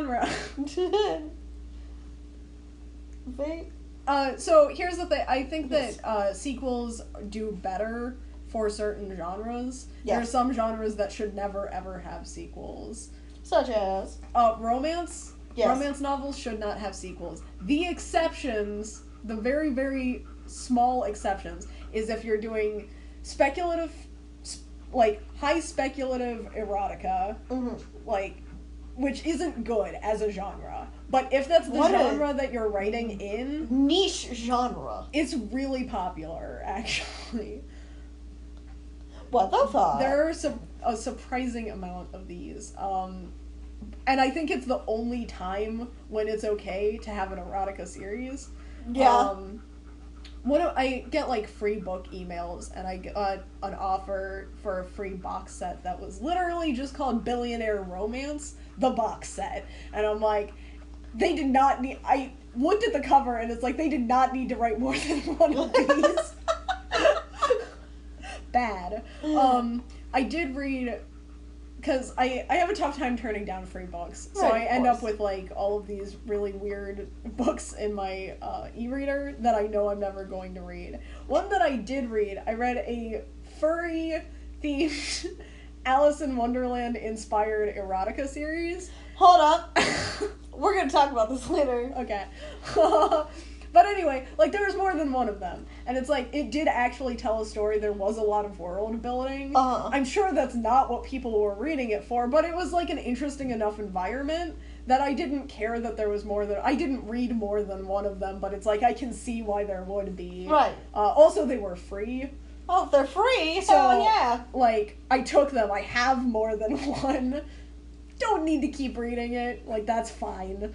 genre. Wait. So here's the thing. I think that sequels do better for certain genres. Yes. There are some genres that should never ever have sequels. Such as? Romance. Yes. Romance novels should not have sequels. The exceptions, the very, very small exceptions, is if you're doing speculative, like, high speculative erotica, like, which isn't good as a genre. But if that's the genre that you're writing in... Niche genre. It's really popular, actually. What the fuck? There are a surprising amount of these. And I think it's the only time when it's okay to have an erotica series. Yeah. I get, like, free book emails, and I got an offer for a free box set that was literally just called Billionaire Romance, the box set. And I'm like, they did not need... I looked at the cover, and it's like, they did not need to write more than one of these. Bad. I did read... Because I have a tough time turning down free books. So I end up with, like, all of these really weird books in my e-reader that I know I'm never going to read. One that I did read, I read a furry-themed Alice in Wonderland-inspired erotica series. Hold up. We're going to talk about this later. Okay. But anyway, like, there was more than one of them. And it's like, it did actually tell a story. There was a lot of world building. I'm sure that's not what people were reading it for, but it was, like, an interesting enough environment that I didn't care that there was more than... I didn't read more than one of them, but it's like, I can see why there would be. Right. Also, they were free. Oh, if they're free? So, hell yeah. Like, I took them. I have more than one. Don't need to keep reading it. Like, that's fine.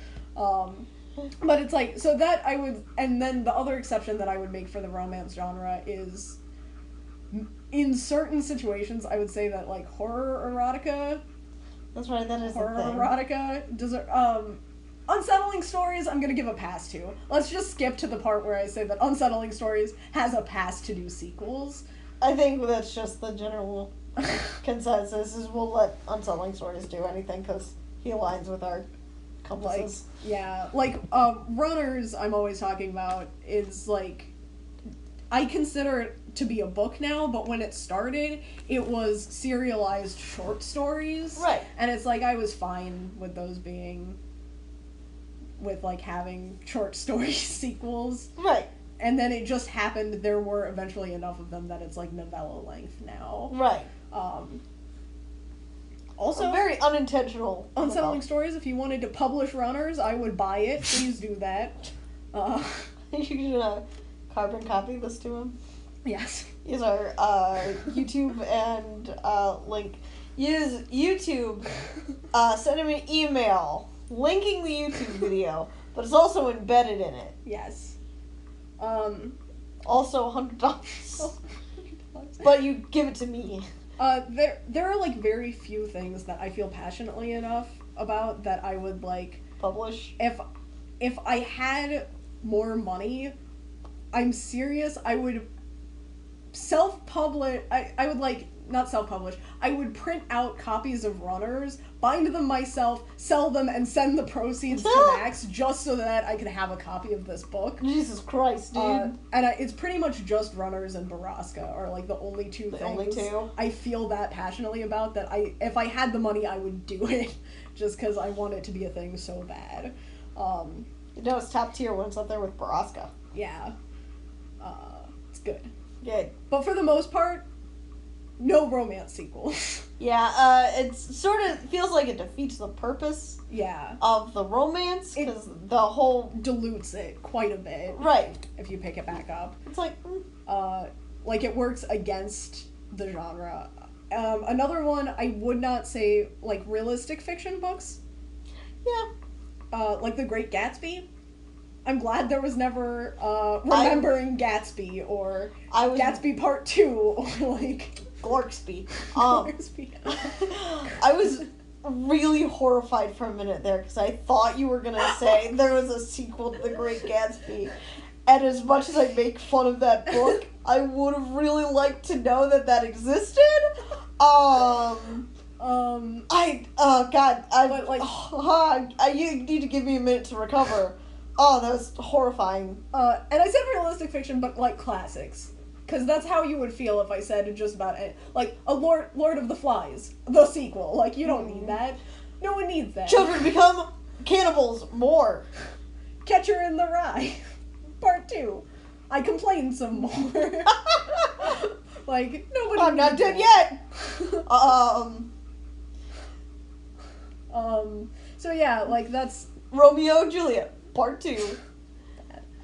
But it's like, so that I would, and then the other exception that I would make for the romance genre is, in certain situations, I would say that, like, horror erotica. That's right, that is horror the thing. Erotica, unsettling stories, I'm gonna give a pass to. Let's just skip to the part where I say that unsettling stories has a pass to do sequels. I think that's just the general consensus, is we'll let unsettling stories do anything, because he aligns with our compasses. Like, yeah, like, Runners, I'm always talking about, is, like, I consider it to be a book now, but when it started, it was serialized short stories. Right. And it's like, I was fine with those being, with, like, having short story sequels. Right. And then it just happened, there were eventually enough of them that it's, like, novella length now. Right. Also, very unintentional. Unsettling stories, if you wanted to publish Runners, I would buy it. Please do that. You should carbon copy this to him. Yes. Use our YouTube and link. Use YouTube. Send him an email linking the YouTube video, but it's also embedded in it. Yes. Also $100. But you give it to me. There are, like, very few things that I feel passionately enough about that I would, like... Publish? If I had more money, I'm serious, I would self-publish... I would, like, not self-publish, I would print out copies of Runners, bind them myself, sell them, and send the proceeds to Max just so that I could have a copy of this book. Jesus Christ, dude. And it's pretty much just Runners and Baraska are, like, the only two things I feel that passionately about that if I had the money, I would do it just because I want it to be a thing so bad. You know, it's top tier when it's up there with Baraska. Yeah. It's good. Good. But for the most part, no romance sequels. Yeah, it sort of feels like it defeats the purpose of the romance, because the whole... dilutes it quite a bit. Right. If you pick it back up. It's like... like, it works against the genre. Another one, I would not say, like, realistic fiction books. Yeah. Like The Great Gatsby. I'm glad there was never, Remembering Gatsby, or Gatsby Part 2, or, like... Glorksby. Glorksby. I was really horrified for a minute there, because I thought you were going to say there was a sequel to The Great Gatsby. And as much as I make fun of that book, I would have really liked to know that existed. But, like... you need to give me a minute to recover. Oh, that was horrifying. And I said realistic fiction, but, like, classics. Because that's how you would feel if I said just about it. Like, a Lord of the Flies, the sequel. Like, you don't need that. No one needs that. Children become cannibals more. Catcher in the Rye, Part 2. I complained some more. Like, nobody I'm not dead yet! So yeah, like, that's... Romeo and Juliet, Part 2.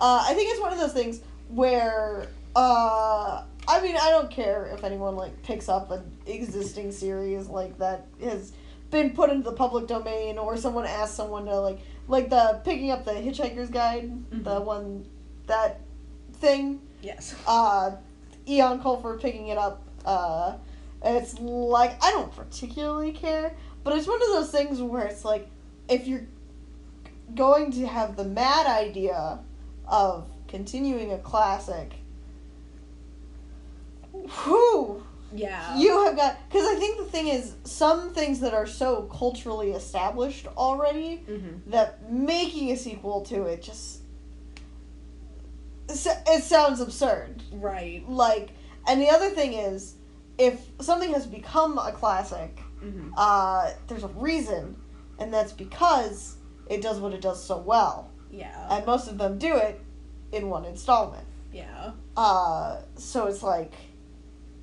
I think it's one of those things where, I mean, I don't care if anyone, like, picks up an existing series, like, that has been put into the public domain, or someone asks someone to, like the picking up the Hitchhiker's Guide, the one, that thing. Yes. Eon Colfer picking it up. It's like, I don't particularly care, but it's one of those things where it's like, if you're going to have the mad idea of continuing a classic, whew, yeah, you have got, because I think the thing is, some things that are so culturally established already, that making a sequel to it just, it sounds absurd. Right. Like, and the other thing is, if something has become a classic, there's a reason, and that's because it does what it does so well. Yeah. And most of them do it in one installment. Yeah. So it's like,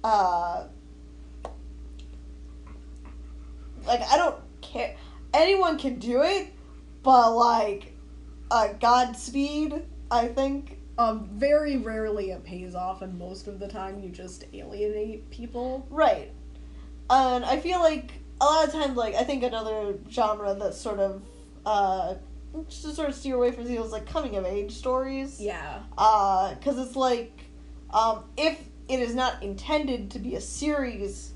I don't care. Anyone can do it, but, like, Godspeed, I think. Very rarely it pays off, and most of the time you just alienate people. Right. And I feel like a lot of times, like, I think another genre that's sort of, just to sort of steer away from these is, like, coming-of-age stories. Yeah. Because it's like, if it is not intended to be a series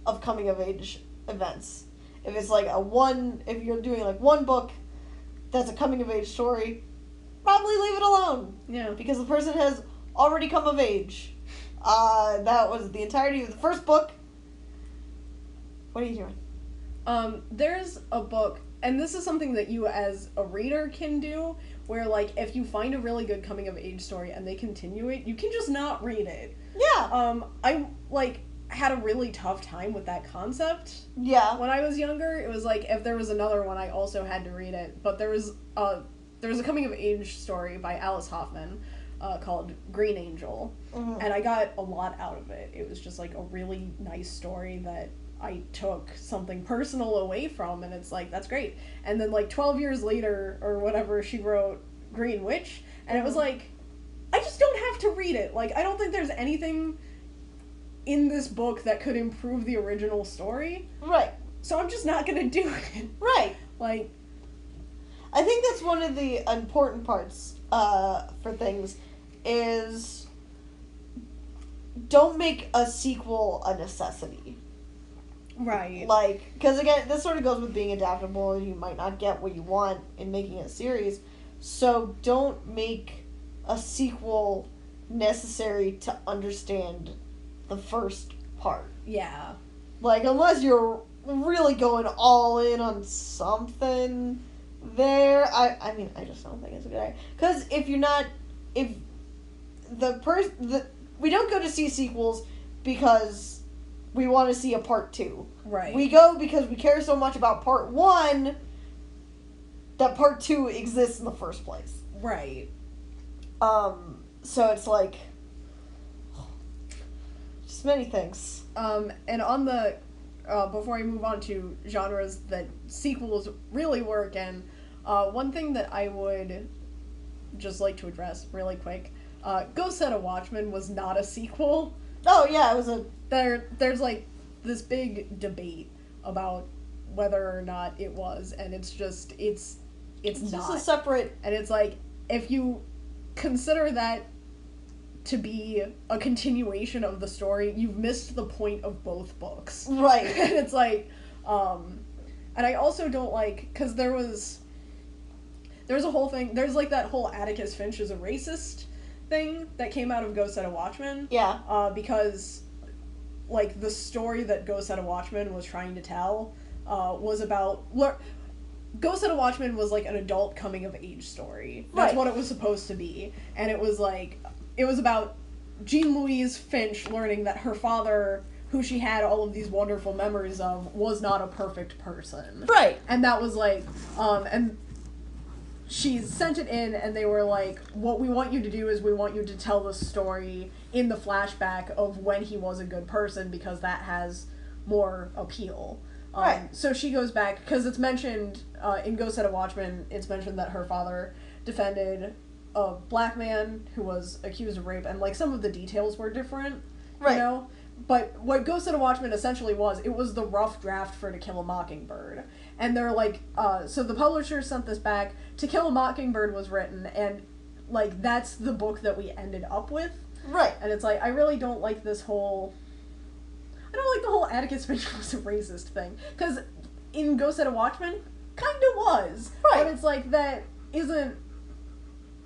of coming-of-age events, if it's like if you're doing, like, one book that's a coming-of-age story, probably leave it alone. Yeah. Because the person has already come of age. That was the entirety of the first book. What are you doing? There's a book, and this is something that you as a reader can do, where, like, if you find a really good coming-of-age story and they continue it, you can just not read it. Yeah. I, like, had a really tough time with that concept. Yeah. When I was younger, it was like, if there was another one, I also had to read it, but there was a coming-of-age story by Alice Hoffman called Green Angel, and I got a lot out of it. It was just, like, a really nice story that I took something personal away from, and it's like, that's great. And then, like, 12 years later, or whatever, she wrote Green Witch, and it was like, I just don't have to read it. Like, I don't think there's anything in this book that could improve the original story. Right. So I'm just not gonna do it. Right. Like, I think that's one of the important parts for things is don't make a sequel a necessity. right. Like, because again, this sort of goes with being adaptable. You might not get what you want in making a series, so don't make a sequel necessary to understand the first part. Yeah. Like, unless you're really going all in on something there, I mean, I just don't think it's a good idea. Because we don't go to see sequels because we want to see a part 2. Right. We go because we care so much about part 1 that part 2 exists in the first place. Right. So it's like, just many things. And on the, before I move on to genres that sequels really work in, one thing that I would just like to address really quick, Go Set a Watchman was not a sequel. Oh yeah, it was a... There's like this big debate about whether or not it was, and it's not. It's just a separate... And it's like, if you consider that to be a continuation of the story, you've missed the point of both books. Right. And it's like, and I also don't like, because there's a whole thing, there's like that whole Atticus Finch is a racist thing that came out of Go Set a Watchman. Yeah. Because, like, the story that Ghost at a Watchman was trying to tell was about... Ghost at a Watchman was, like, an adult coming-of-age story. That's what it was supposed to be. And it was, like... It was about Jean Louise Finch learning that her father, who she had all of these wonderful memories of, was not a perfect person. Right. And that was, like... and she sent it in, and they were like, what we want you to do is we want you to tell the story in the flashback of when he was a good person, because that has more appeal. Right. So she goes back, because it's mentioned, in Ghost at a Watchman, it's mentioned that her father defended a black man who was accused of rape, and, like, some of the details were different, right. you know? But what Ghost at a Watchman essentially was, it was the rough draft for To Kill a Mockingbird. And they're like, so the publisher sent this back, To Kill a Mockingbird was written, and, like, that's the book that we ended up with. Right. And it's like, I really don't like this whole... I don't like the whole Atticus Finch was a racist thing. Because in Ghost at a Watchman, kind of was. Right. But it's like, that isn't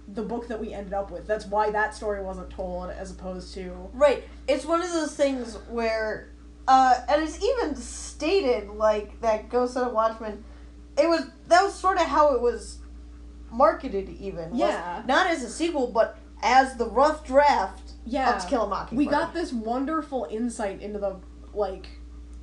the book that we ended up with. That's why that story wasn't told, as opposed to... Right. It's one of those things where, and it's even stated, like, that Ghost at a Watchman, that was sort of how it was marketed, even. Yeah. Not as a sequel, but as the rough draft of To Kill a Mockingbird. We got this wonderful insight into the, like,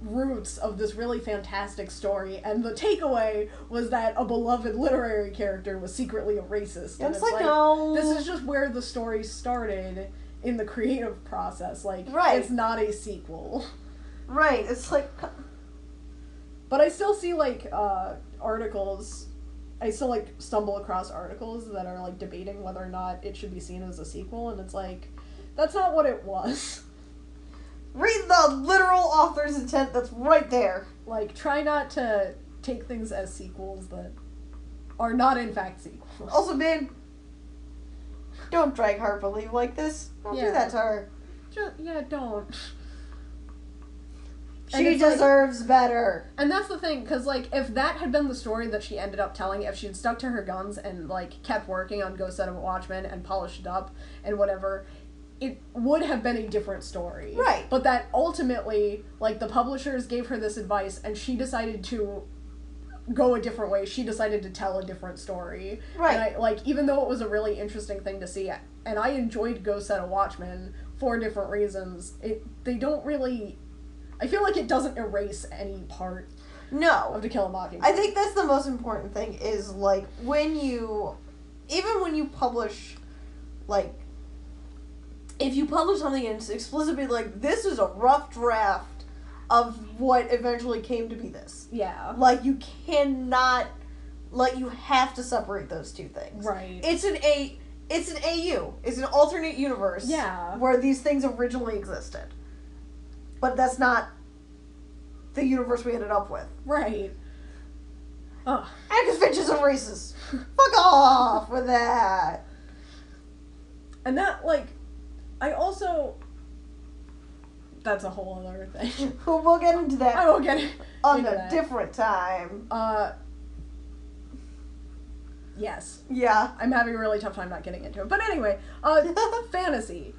roots of this really fantastic story, and the takeaway was that a beloved literary character was secretly a racist. And it's like, no. This is just where the story started in the creative process. Like, right. It's not a sequel. Right. It's like... But I still see, like, articles... I still, like, stumble across articles that are, like, debating whether or not it should be seen as a sequel, and it's like, that's not what it was. Read the literal author's intent that's right there. Like, try not to take things as sequels that are not, in fact, sequels. Also, babe, don't drag Harper Lee like this. Don't do that to her. Don't. She deserves better. And that's the thing, because, like, if that had been the story that she ended up telling, if she had stuck to her guns and, like, kept working on Ghost at a Watchman and polished it up and whatever, it would have been a different story. Right. But that ultimately, like, the publishers gave her this advice, and she decided to go a different way. She decided to tell a different story. Right. And I, like, even though it was a really interesting thing to see, and I enjoyed Ghost at a Watchman for different reasons, they don't really... I feel like it doesn't erase any part of To Kill a Mockingbird. I think that's the most important thing, is, like, even when you publish, like, if you publish something and it's explicitly like, this is a rough draft of what eventually came to be this. Yeah. Like, you cannot, like, you have to separate those two things. Right. It's an AU. It's an alternate universe. Yeah. Where these things originally existed. But that's not the universe we ended up with. Right. Ugh. Atticus Finch is a racist. Fuck off with that. And that, like, I also... That's a whole other thing. We'll get into that. I will get it. On a different time. Yes. Yeah. I'm having a really tough time not getting into it. But anyway, fantasy.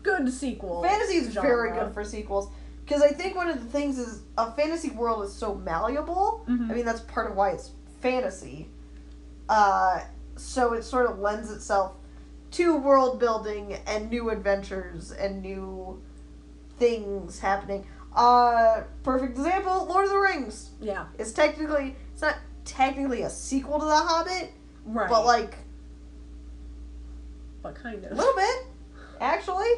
Good sequel. Fantasy is genre. very good for sequels. Because I think one of the things is, a fantasy world is so malleable. Mm-hmm. I mean, that's part of why it's fantasy. So it sort of lends itself to world building and new adventures and new things happening. Perfect example, Lord of the Rings. Yeah. It's not technically a sequel to The Hobbit. Right. But, like... But kind of. A little bit, actually.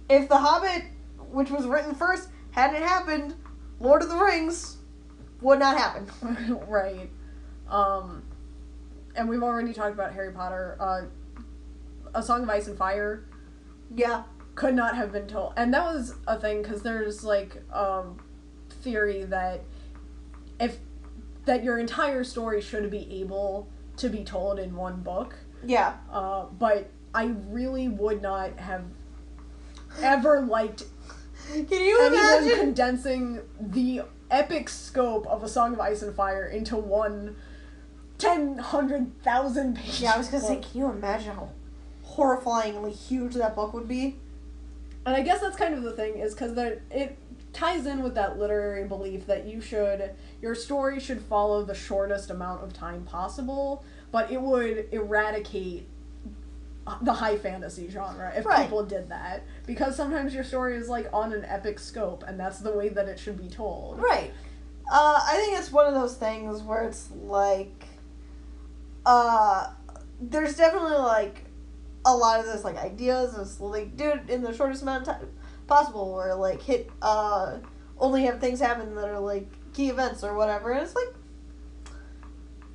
If The Hobbit, which was written first, hadn't happened, Lord of the Rings would not happen. Right. And we've already talked about Harry Potter. A Song of Ice and Fire. Yeah. Could not have been told. And that was a thing, because there's, like, theory that that your entire story should be able to be told in one book. Yeah. But I really would not have ever liked Can you anyone imagine? condensing the epic scope of A Song of Ice and Fire into one 100,000 page Yeah, I was gonna say, book. can you imagine how horrifyingly huge that book would be? And I guess that's kind of the thing, is because it ties in with that literary belief that your story should follow the shortest amount of time possible, but it would eradicate the high fantasy genre if people did that. Because sometimes your story is, like, on an epic scope, and that's the way that it should be told. Right. I think it's one of those things where it's, like, there's definitely, like, a lot of those, like, ideas of, like, do it in the shortest amount of time possible, or, like, only have things happen that are, like, key events or whatever, and it's like,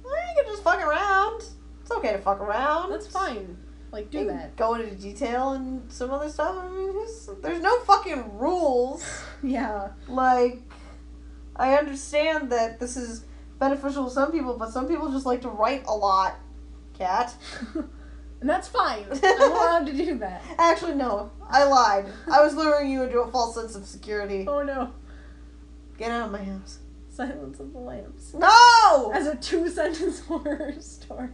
well, you can just fuck around. It's okay to fuck around. That's fine. Like, do that. Go into detail and some other stuff. I mean, there's no fucking rules. Yeah. Like, I understand that this is beneficial to some people, but some people just like to write a lot, Kat. And that's fine. I'm allowed to do that. Actually, no. I lied. I was luring you into a false sense of security. Oh, no. Get out of my house. Silence of the Lambs. No! As a 2-sentence horror story.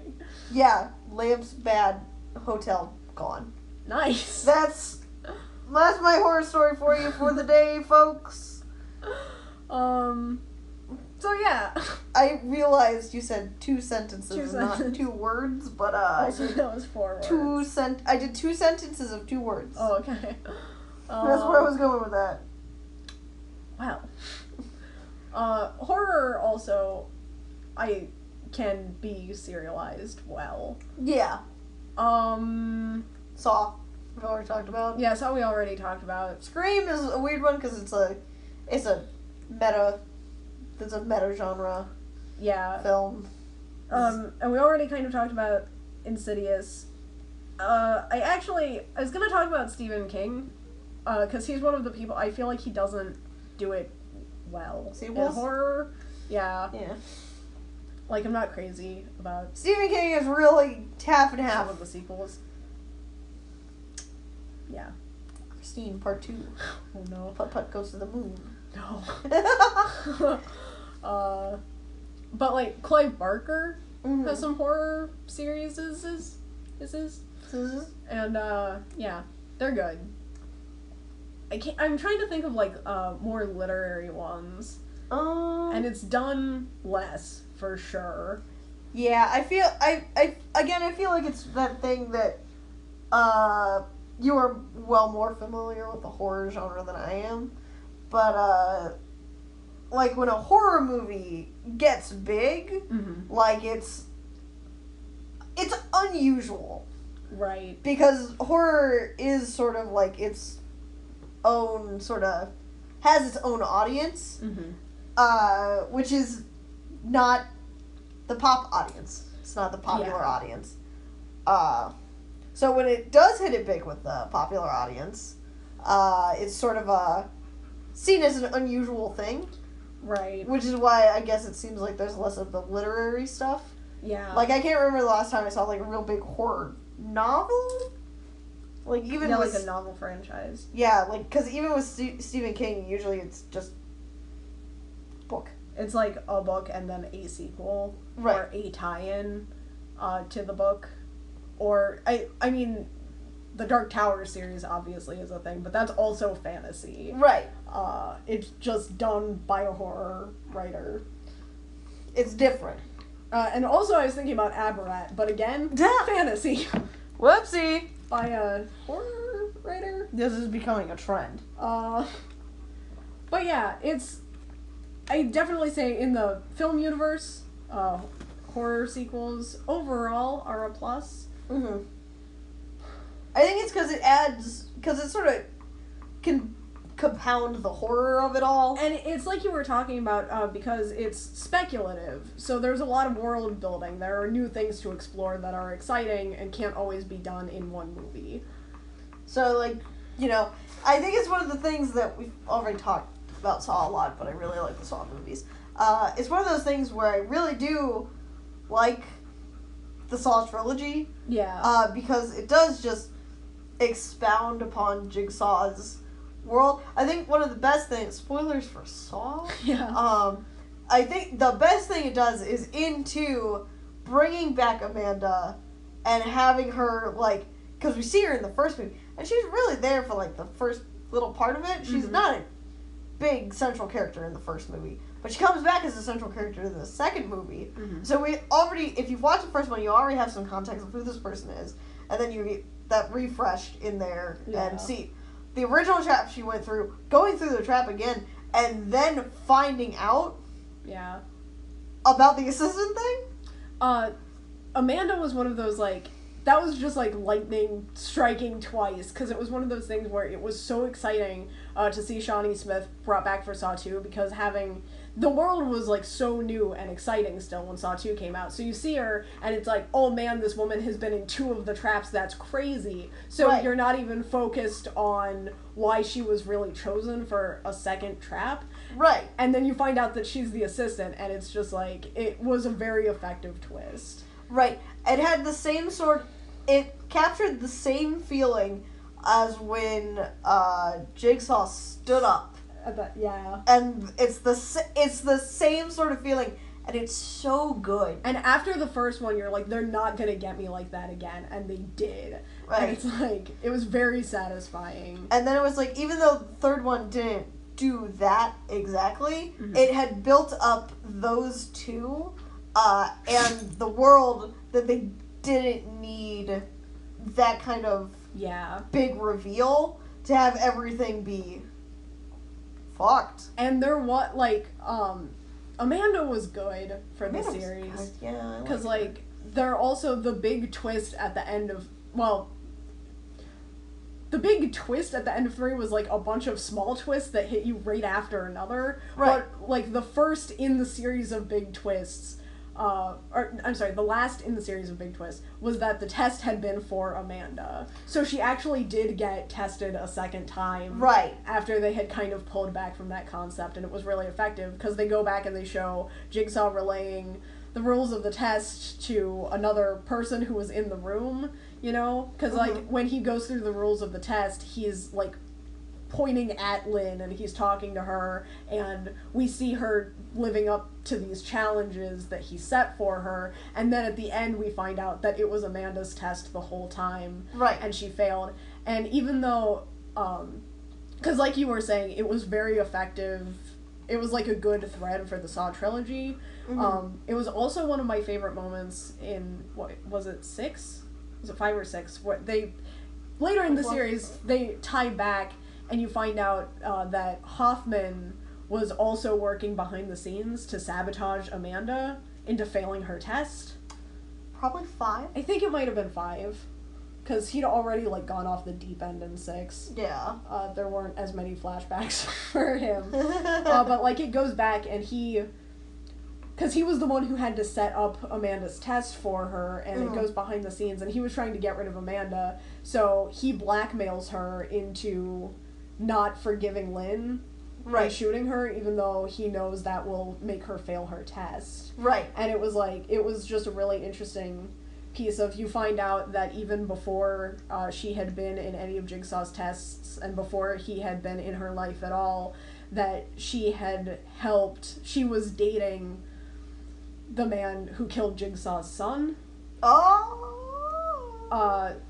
Yeah. Lamps bad. Hotel gone. Nice. That's my horror story for you for the day, folks. So yeah. I realized you said 2 sentences, not 2 words, but also that was 4 words. I did 2 sentences of 2 words. Oh, okay. That's where I was going with that. Wow. Horror also, I can be serialized well. Yeah. Saw. We've already talked about. Yeah, Saw we already talked about. Scream is a weird one because it's a meta genre. Yeah. Film. And we already kind of talked about Insidious. I was gonna talk about Stephen King, because he's one of the people, I feel like he doesn't do it well. In horror. Yeah. Yeah. Like, I'm not crazy about Stephen King is really half and half. Some of the sequels. Yeah. Christine, part 2. Oh no. Putt-Putt goes to the moon. No. But, like, Clive Barker has some horror series, and, yeah, they're good. I'm trying to think of, like, more literary ones. And it's done less, for sure. Yeah, I feel like it's that thing that, you are more familiar with the horror genre than I am. But, like, when a horror movie gets big, like, it's unusual. Right. Because horror is sort of, like, its own has its own audience. Which is not the pop audience. It's not the popular audience. So when it does hit it big with the popular audience, it's sort of seen as an unusual thing. Right. Which is why I guess it seems like there's less of the literary stuff. Yeah. Like, I can't remember the last time I saw, like, a real big horror novel. Like, even with... like a novel franchise. Yeah, like, because even with Stephen King, usually it's just book. It's like a book and then a sequel. Right. Or a tie-in to the book. Or, I mean, the Dark Tower series obviously is a thing, but that's also fantasy. Right. It's just done by a horror writer. It's different. And also I was thinking about Aberrat, but again, fantasy. Whoopsie. By a horror writer. This is becoming a trend. But yeah, I definitely say in the film universe, horror sequels overall are a plus. I think it's because it sort of can compound the horror of it all. And it's like you were talking about, because it's speculative, so there's a lot of world building. There are new things to explore that are exciting and can't always be done in one movie. So, like, you know, I think it's one of the things that we've already talked about Saw a lot, but I really like the Saw movies. It's one of those things where I really do like the Saw trilogy. Yeah. Because it does just expound upon Jigsaw's world. I think one of the best things, spoilers for Saw? Yeah. I think the best thing it does is into bringing back Amanda and having her, like, because we see her in the first movie, and she's really there for, like, the first little part of it. She's not a big central character in the first movie, but she comes back as a central character in the second movie. So we already, if you've watched the first one, you already have some context of who this person is, and then you get that refreshed in there and see the original trap she went through, going through the trap again, and then finding out about the assistant thing. Amanda was one of those, like, that was just, like, lightning striking twice, because it was one of those things where it was so exciting to see Shawnee Smith brought back for Saw 2, because the world was, like, so new and exciting still when Saw 2 came out. So you see her, and it's like, oh man, this woman has been in 2 of the traps, that's crazy. So you're not even focused on why she was really chosen for a second trap. Right. And then you find out that she's the assistant, and it's just, like, it was a very effective twist. Right. It had the same it captured the same feeling as when Jigsaw stood up. And it's the same sort of feeling, and it's so good. And after the first one, you're like, they're not gonna get me like that again, and they did. Right. And it's like, it was very satisfying. And then it was like, even though the third one didn't do that exactly, it had built up those two, and the world that they didn't need that kind of big reveal to have everything be fucked. And there Amanda was good for the series. Because, like, they're also the big twist at the end of, the big twist at the end of 3 was, like, a bunch of small twists that hit you right after another. Right. But, like, the first in the series of big twists, the last in the series of big twists was that the test had been for Amanda. So she actually did get tested a second time. Right. After they had kind of pulled back from that concept, and it was really effective because they go back and they show Jigsaw relaying the rules of the test to another person who was in the room, you know? Because, like, when he goes through the rules of the test, he's, like, pointing at Lynn, and he's talking to her, and we see her living up to these challenges that he set for her, and then at the end we find out that it was Amanda's test the whole time, and she failed. And even though, because like you were saying, it was very effective, it was like a good thread for the Saw trilogy, it was also one of my favorite moments in, what was it, 6? Was it 5 or 6? What they, later in the series, they tie back, and you find out that Hoffman was also working behind the scenes to sabotage Amanda into failing her test. Probably 5? I think it might have been 5. Because he'd already, like, gone off the deep end in 6. Yeah. There weren't as many flashbacks for him. But, like, it goes back, and because he was the one who had to set up Amanda's test for her, and it goes behind the scenes, and he was trying to get rid of Amanda, so he blackmails her into not forgiving Lynn and shooting her, even though he knows that will make her fail her test. Right. And it was just a really interesting piece of, you find out that even before she had been in any of Jigsaw's tests, and before he had been in her life at all, that she was dating the man who killed Jigsaw's son. Oh!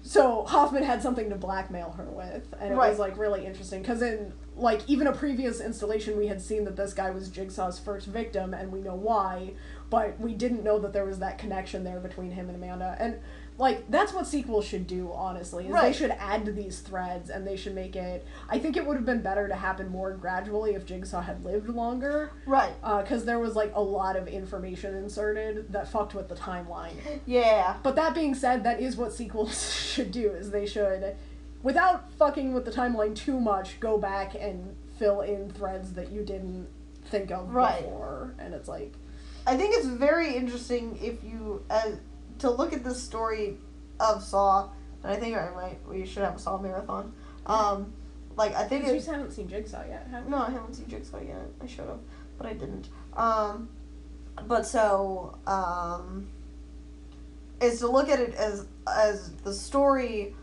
So Hoffman had something to blackmail her with, and it was, like, really interesting, because in, like, even a previous installation we had seen that this guy was Jigsaw's first victim, and we know why, but we didn't know that there was that connection there between him and Amanda, and, like, that's what sequels should do, honestly, is they should add to these threads, and they should make it, I think it would have been better to happen more gradually if Jigsaw had lived longer. Right. Because there was, like, a lot of information inserted that fucked with the timeline. Yeah. But that being said, that is what sequels should do, is they should, without fucking with the timeline too much, go back and fill in threads that you didn't think of before, and it's like... I think it's very interesting if you, to look at the story of Saw, and I think we should have a Saw marathon. Like, I think you haven't seen Jigsaw yet, have you? No, I haven't seen Jigsaw yet. I should have, but I didn't. But so, is to look at it as the story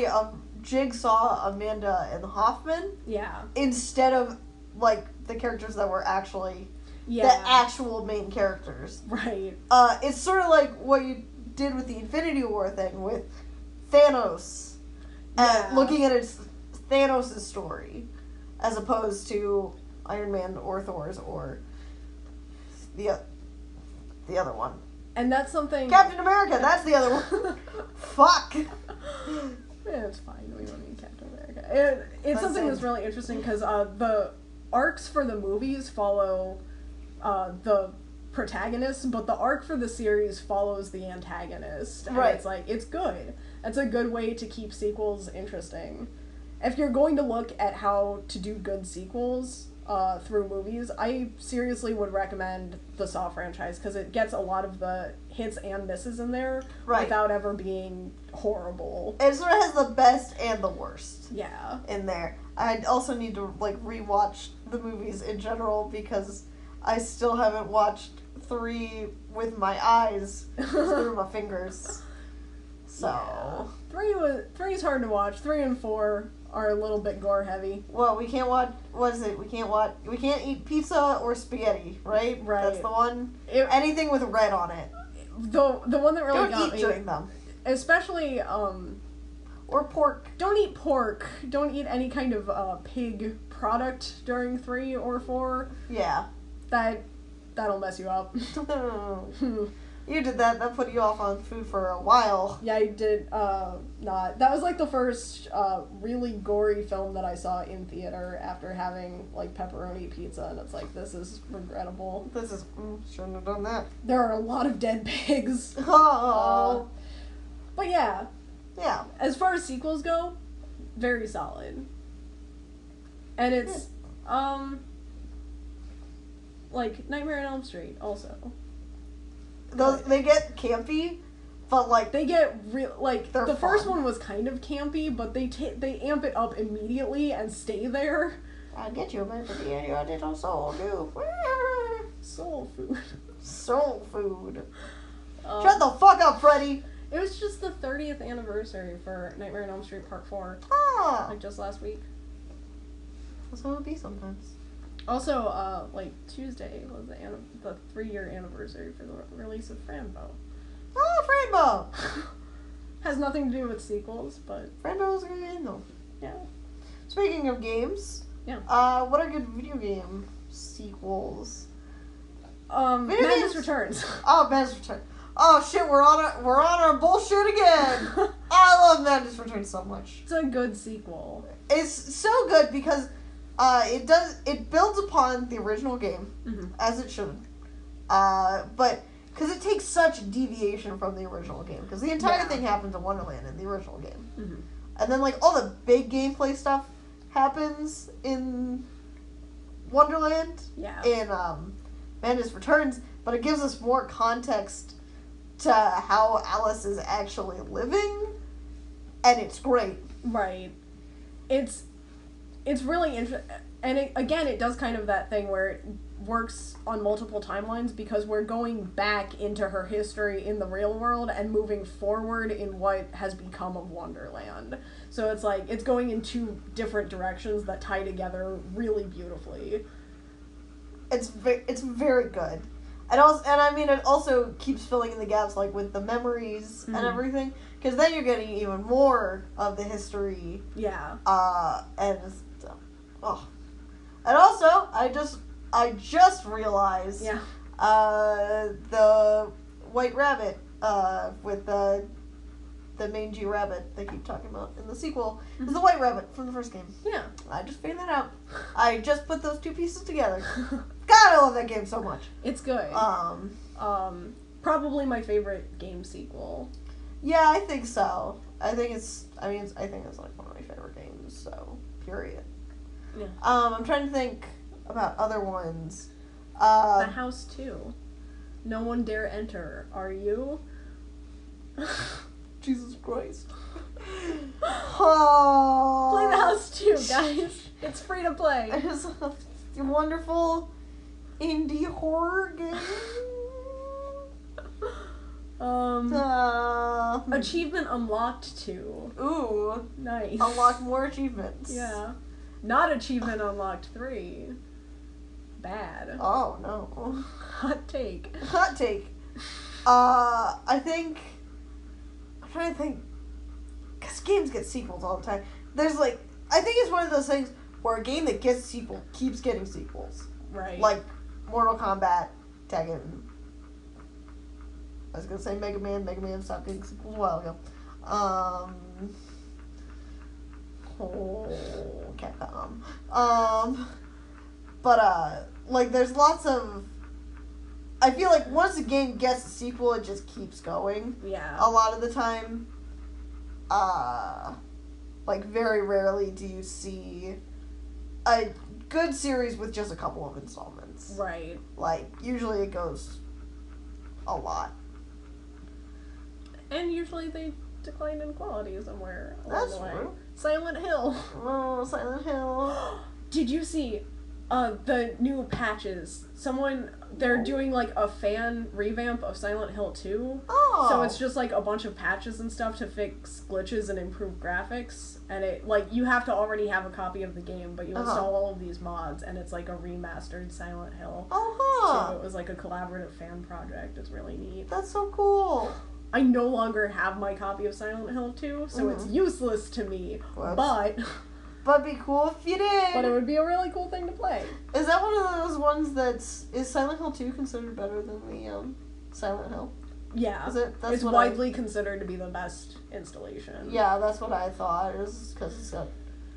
of Jigsaw, Amanda, and Hoffman. Yeah. Instead of, like, the characters that were actually the actual main characters. Right. It's sort of like what you did with the Infinity War thing with Thanos. looking at Thanos' story, as opposed to Iron Man or Thor's or the other one. And that's something... Captain America, that's the other one. Fuck. Yeah, it's fine. We don't need Captain America. It's something that's really interesting because the arcs for the movies follow the protagonist, but the arc for the series follows the antagonist. And right. It's like, it's good. It's a good way to keep sequels interesting. If you're going to look at how to do good sequels through movies, I seriously would recommend the Saw franchise because it gets a lot of the hits and misses in there without ever being horrible. It sort of has the best and the worst. Yeah. In there. I also need to rewatch the movies in general because I still haven't watched 3 with my eyes through my fingers. So yeah. 3 is hard to watch. 3 and 4 are a little bit gore heavy. Well, we can't watch. What is it? We can't eat pizza or spaghetti, right? Right. That's the one. Anything with red on it. The one that really got me. Don't eat during them. Especially or pork. Don't eat pork. Don't eat any kind of pig product during 3 or 4. Yeah. That'll mess you up. You did that. That put you off on food for a while. Yeah, I did not. That was the first really gory film that I saw in theater after having pepperoni pizza, and it's this is regrettable. This is shouldn't have done that. There are a lot of dead pigs. Oh. But yeah. Yeah. As far as sequels go, very solid. And it's Nightmare on Elm Street also. They get campy, but they get real. The fun. First one was kind of campy, but they amp it up immediately and stay there. I'll get you a bite of your little soul, do. Soul food. Soul food. Shut the fuck up, Freddy. It was just the 30th anniversary for Nightmare on Elm Street Part 4. Ah. Just last week. That's how it be sometimes. Also, Tuesday was the 3-year anniversary for the release of Frambo. Oh, Frambo! Has nothing to do with sequels, but... Frambo's a good game, though. Yeah. Speaking of games... Yeah. What are good video game sequels? Madness Returns. Oh, Madness Returns. Oh, shit, we're on our bullshit again! I love Madness Returns so much. It's a good sequel. It's so good because... it builds upon the original game, as it should. But, because it takes such deviation from the original game. Because the entire thing happens in Wonderland in the original game. Mm-hmm. And then, all the big gameplay stuff happens in Wonderland. Yeah. In, Madness Returns. But it gives us more context to how Alice is actually living. And it's great. Right. It's really interesting, and it does kind of that thing where it works on multiple timelines because we're going back into her history in the real world and moving forward in what has become of Wonderland. So it's going in 2 different directions that tie together really beautifully. It's very good. And it also keeps filling in the gaps with the memories and everything, because then you're getting even more of the history. Yeah. And also I just realized the White Rabbit with the mangy rabbit they keep talking about in the sequel is the White Rabbit from the first game. Yeah. I just figured that out. I just put those 2 pieces together. God, I love that game so much. It's good. Probably my favorite game sequel. Yeah, I think so. I think it's one of my favorite games, so period. Yeah. I'm trying to think about other ones. The House 2. No one dare enter. Are you? Jesus Christ. Oh. Play The House 2, guys. It's free to play. It's a wonderful indie horror game. Achievement unlocked 2. Ooh. Nice. Unlock more achievements. Yeah. Not achievement unlocked 3. Bad. Oh, no. Hot take. Hot take. I'm trying to think. because games get sequels all the time. There's like, I think it's one of those things where a game that gets a sequel keeps getting sequels. Right. Like Mortal Kombat, Tekken. I was gonna say Mega Man. Mega Man stopped getting sequels a while ago. Capcom. But like there's lots of. I feel like once a game gets a sequel, it just keeps going. Yeah. A lot of the time. Like very rarely do you see a good series with just a couple of installments. Right. Like usually it goes a lot. And usually they decline in quality somewhere along That's the way. true. Silent Hill. Oh, Silent Hill. Did you see the new patches? They're doing like a fan revamp of Silent Hill 2. Oh. So it's just like a bunch of patches and stuff to fix glitches and improve graphics. And it, like, you have to already have a copy of the game, but you install all of these mods, and it's like a remastered Silent Hill. So it was like a collaborative fan project. It's really neat. That's so cool. I no longer have my copy of Silent Hill 2, so it's useless to me. Whoops. But be cool if you did. But it would be a really cool thing to play. Is that one of those ones is Silent Hill 2 considered better than the Silent Hill? Yeah. Is it? That's it's widely considered to be the best installation. Yeah, that's what I thought. Is because it's got.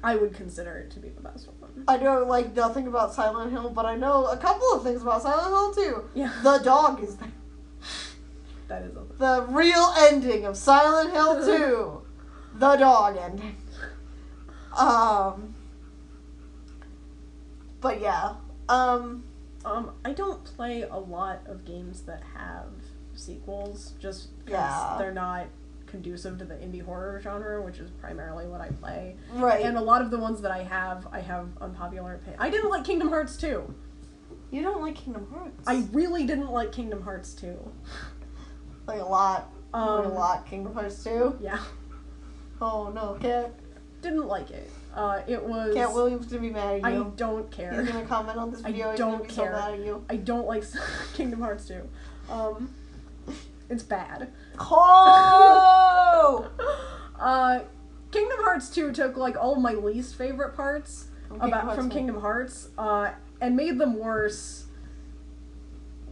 I would consider it to be the best one. I know like nothing about Silent Hill, but I know a couple of things about Silent Hill too. Yeah. The dog is there. That is the real ending of Silent Hill 2. The dog ending. But yeah. I don't play a lot of games that have sequels, just because they're not conducive to the indie horror genre, which is primarily what I play. Right. And a lot of the ones that I have unpopular opinion. I didn't like Kingdom Hearts 2. You don't like Kingdom Hearts? I really didn't like Kingdom Hearts 2. Like a lot. Like a lot. Kingdom Hearts 2? Yeah. Oh no, Cat. Didn't like it. It was... Cat Williams gonna be mad at you. I don't care. He's gonna comment on this video. He's gonna be so mad at you. I don't like Kingdom Hearts 2. It's bad. Oh! Kingdom Hearts 2 took like all of my least favorite parts from Kingdom Hearts and made them worse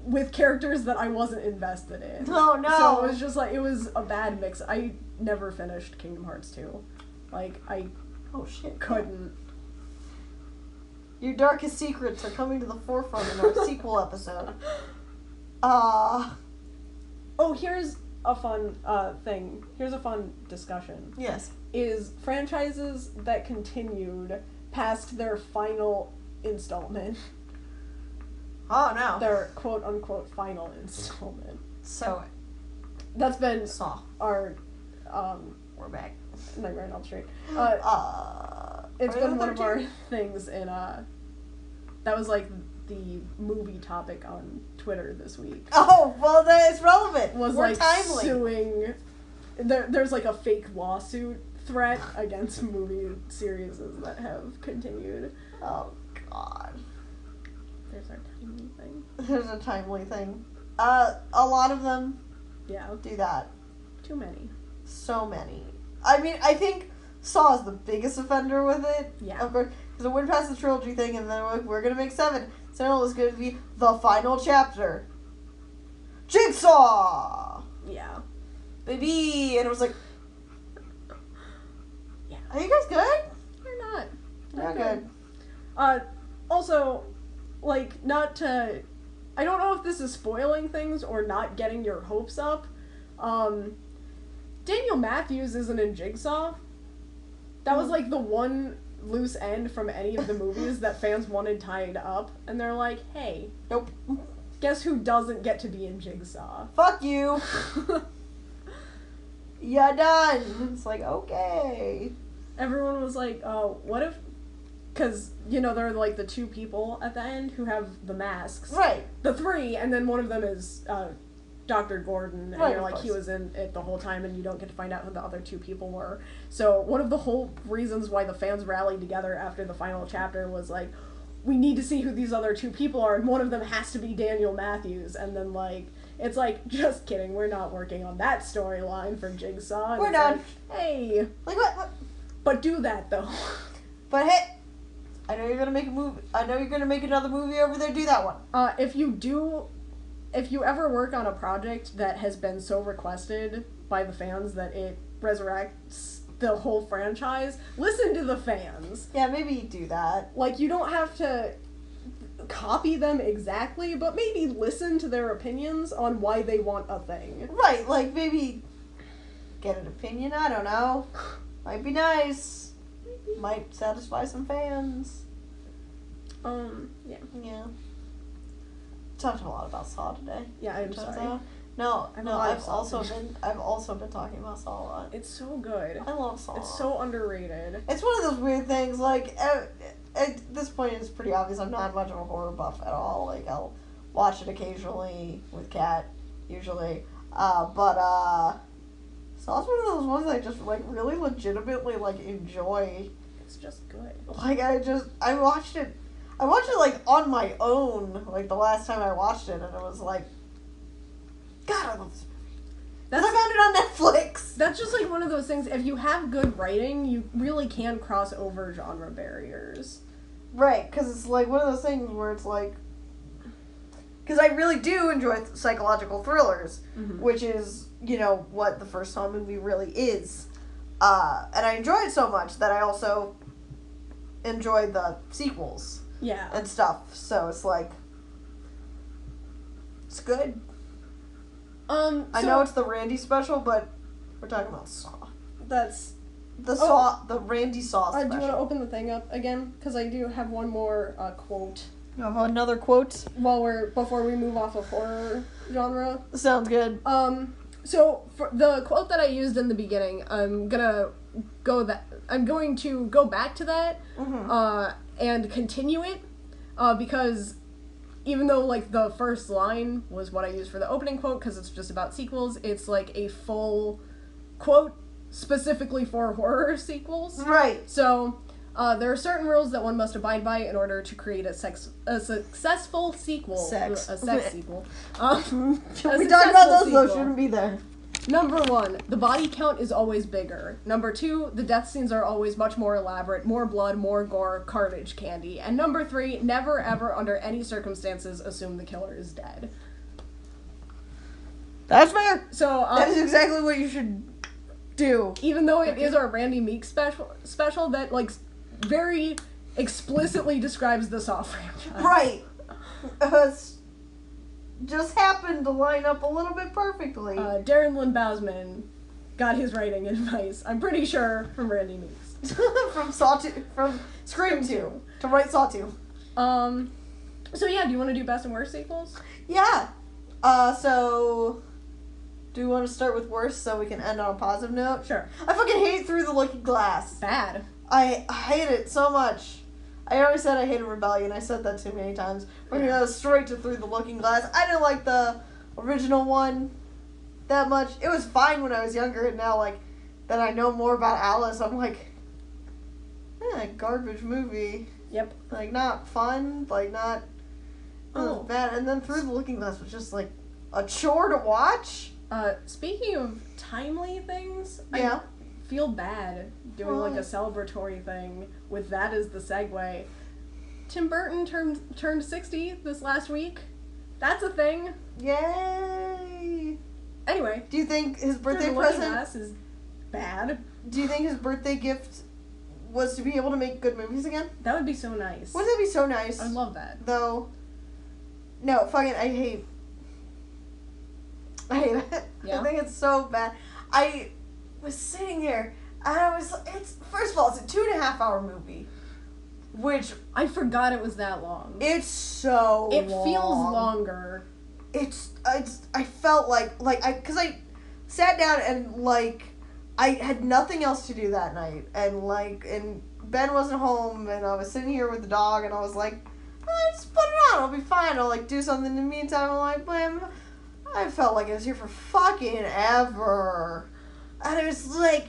with characters that I wasn't invested in. Oh no! So it was just like, it was a bad mix. I never finished Kingdom Hearts 2. Like, I couldn't. Your darkest secrets are coming to the forefront in our sequel episode. Oh, here's a fun thing. Here's a fun discussion. Yes. Is franchises that continued past their final installment. Oh no. Their quote unquote final installment. So that's been Saw. Our we're back. Nightmare on Elm Street. It's been one of our things in that was like the movie topic on Twitter this week. Oh, well, that is relevant. Was We're like timely. Suing. There's like a fake lawsuit threat against movie series that have continued. Oh God. There's our timely thing. There's a timely thing. A lot of them. Yeah. Do that. Too many. So many. I mean, I think Saw is the biggest offender with it. Yeah. Of course, because it went past the trilogy thing, and then we're gonna make 7. 7 was gonna be the final chapter. Jigsaw. Yeah. Baby, and it was like. Yeah. Are you guys good? You're not. Not good. Also, like, not to... I don't know if this is spoiling things or not getting your hopes up. Daniel Matthews isn't in Jigsaw. That was, like, the one loose end from any of the movies that fans wanted tied up. And they're like, hey. Nope. Guess who doesn't get to be in Jigsaw? Fuck you. Yeah, done. It's like, okay. Everyone was like, what if... Because, you know, there are, like, the 2 people at the end who have the masks. Right. The 3, and then one of them is Dr. Gordon, and right, you're like, he was in it the whole time, and you don't get to find out who the other 2 people were. So one of the whole reasons why the fans rallied together after the final chapter was, like, we need to see who these other 2 people are, and one of them has to be Daniel Matthews. And then, like, It's like, just kidding, we're not working on that storyline for Jigsaw. And We're it's done. Like, hey. Like, what? But do that, though. But hey, I know you're gonna make a movie. I know you're gonna make another movie over there. Do that one. If you ever work on a project that has been so requested by the fans that it resurrects the whole franchise, listen to the fans. Yeah, maybe do that. Like, you don't have to copy them exactly, but maybe listen to their opinions on why they want a thing. Right, like maybe get an opinion. I don't know. Might be nice. Might satisfy some fans. Yeah. Yeah. Talked a lot about Saw today. Yeah, I'm sorry. No, I've also Saw. been talking about Saw a lot. It's so good. I love Saw. It's so underrated. It's one of those weird things, like, at this point it's pretty obvious I'm not much of a horror buff at all. Like, I'll watch it occasionally with Kat, usually. But Saw's one of those ones I just, like, really legitimately, like, enjoy. It's just good. Like, I watched it, like, on my own, like, the last time I watched it, and it was like, God, I love this movie. I found it on Netflix. That's just, like, one of those things, if you have good writing, you really can cross over genre barriers. Right, because it's, like, one of those things where it's, like, because I really do enjoy psychological thrillers, which is, you know, what the first Saw movie really is. And I enjoy it so much that I also enjoy the sequels. Yeah. And stuff. So it's like, it's good. I know it's the Randy special, but we're talking about Saw. That's the Randy Saw special. do you want to open the thing up again? Because I do have one more quote. You have another quote? Before we move off of horror genre. Sounds good. So for the quote that I used in the beginning, I'm going to go back to that, and continue it, because even though, like, the first line was what I used for the opening quote, because it's just about sequels, it's, like, a full quote specifically for horror sequels. Right. So, there are certain rules that one must abide by in order to create a successful sequel. A sex sequel. We talked about those, though, shouldn't be there. Number 1, the body count is always bigger. Number 2, the death scenes are always much more elaborate, more blood, more gore, carnage candy. And number 3, never ever under any circumstances assume the killer is dead. That's fair. So that is exactly what you should do. Even though it is our Randy MEEKS special that, like, very explicitly describes the Saw franchise. Right. Just happened to line up a little bit perfectly. Darren Lynn Bousman got his writing advice, I'm pretty sure, from Randy Meeks. from Scream 2 to write Saw 2. So yeah, do you want to do best and worst sequels? Yeah. So do we want to start with worst so we can end on a positive note? Sure. I fucking hate Through the Looking Glass. Bad. I hate it so much. I already said I hated Rebellion. I said that too many times. We're gonna go straight to Through the Looking Glass. I didn't like the original one that much. It was fine when I was younger, and now, like, that I know more about Alice, I'm like, garbage movie. Yep. Like, not fun. Like, not bad. And then Through the Looking Glass was just, like, a chore to watch. Speaking of timely things, yeah. I feel bad doing, like, a celebratory thing with that as the segue. Tim Burton turned 60 this last week. That's a thing. Yay! Anyway. Do you think his birthday present is bad? Do you think his birthday gift was to be able to make good movies again? That would be so nice. Wouldn't that be so nice? I'd love that. Though, no, fucking, I hate it. Yeah? I think it's so bad. I was sitting here, and first of all, it's a 2.5 hour movie. Which... I forgot it was that long. It's so It long. feels longer. I felt because I sat down and, like, I had nothing else to do that night. And Ben wasn't home, and I was sitting here with the dog, and I was like, just put it on, I'll be fine. I'll, like, do something in the meantime. I'm like, blam. I felt like I was here for fucking ever. And it was like,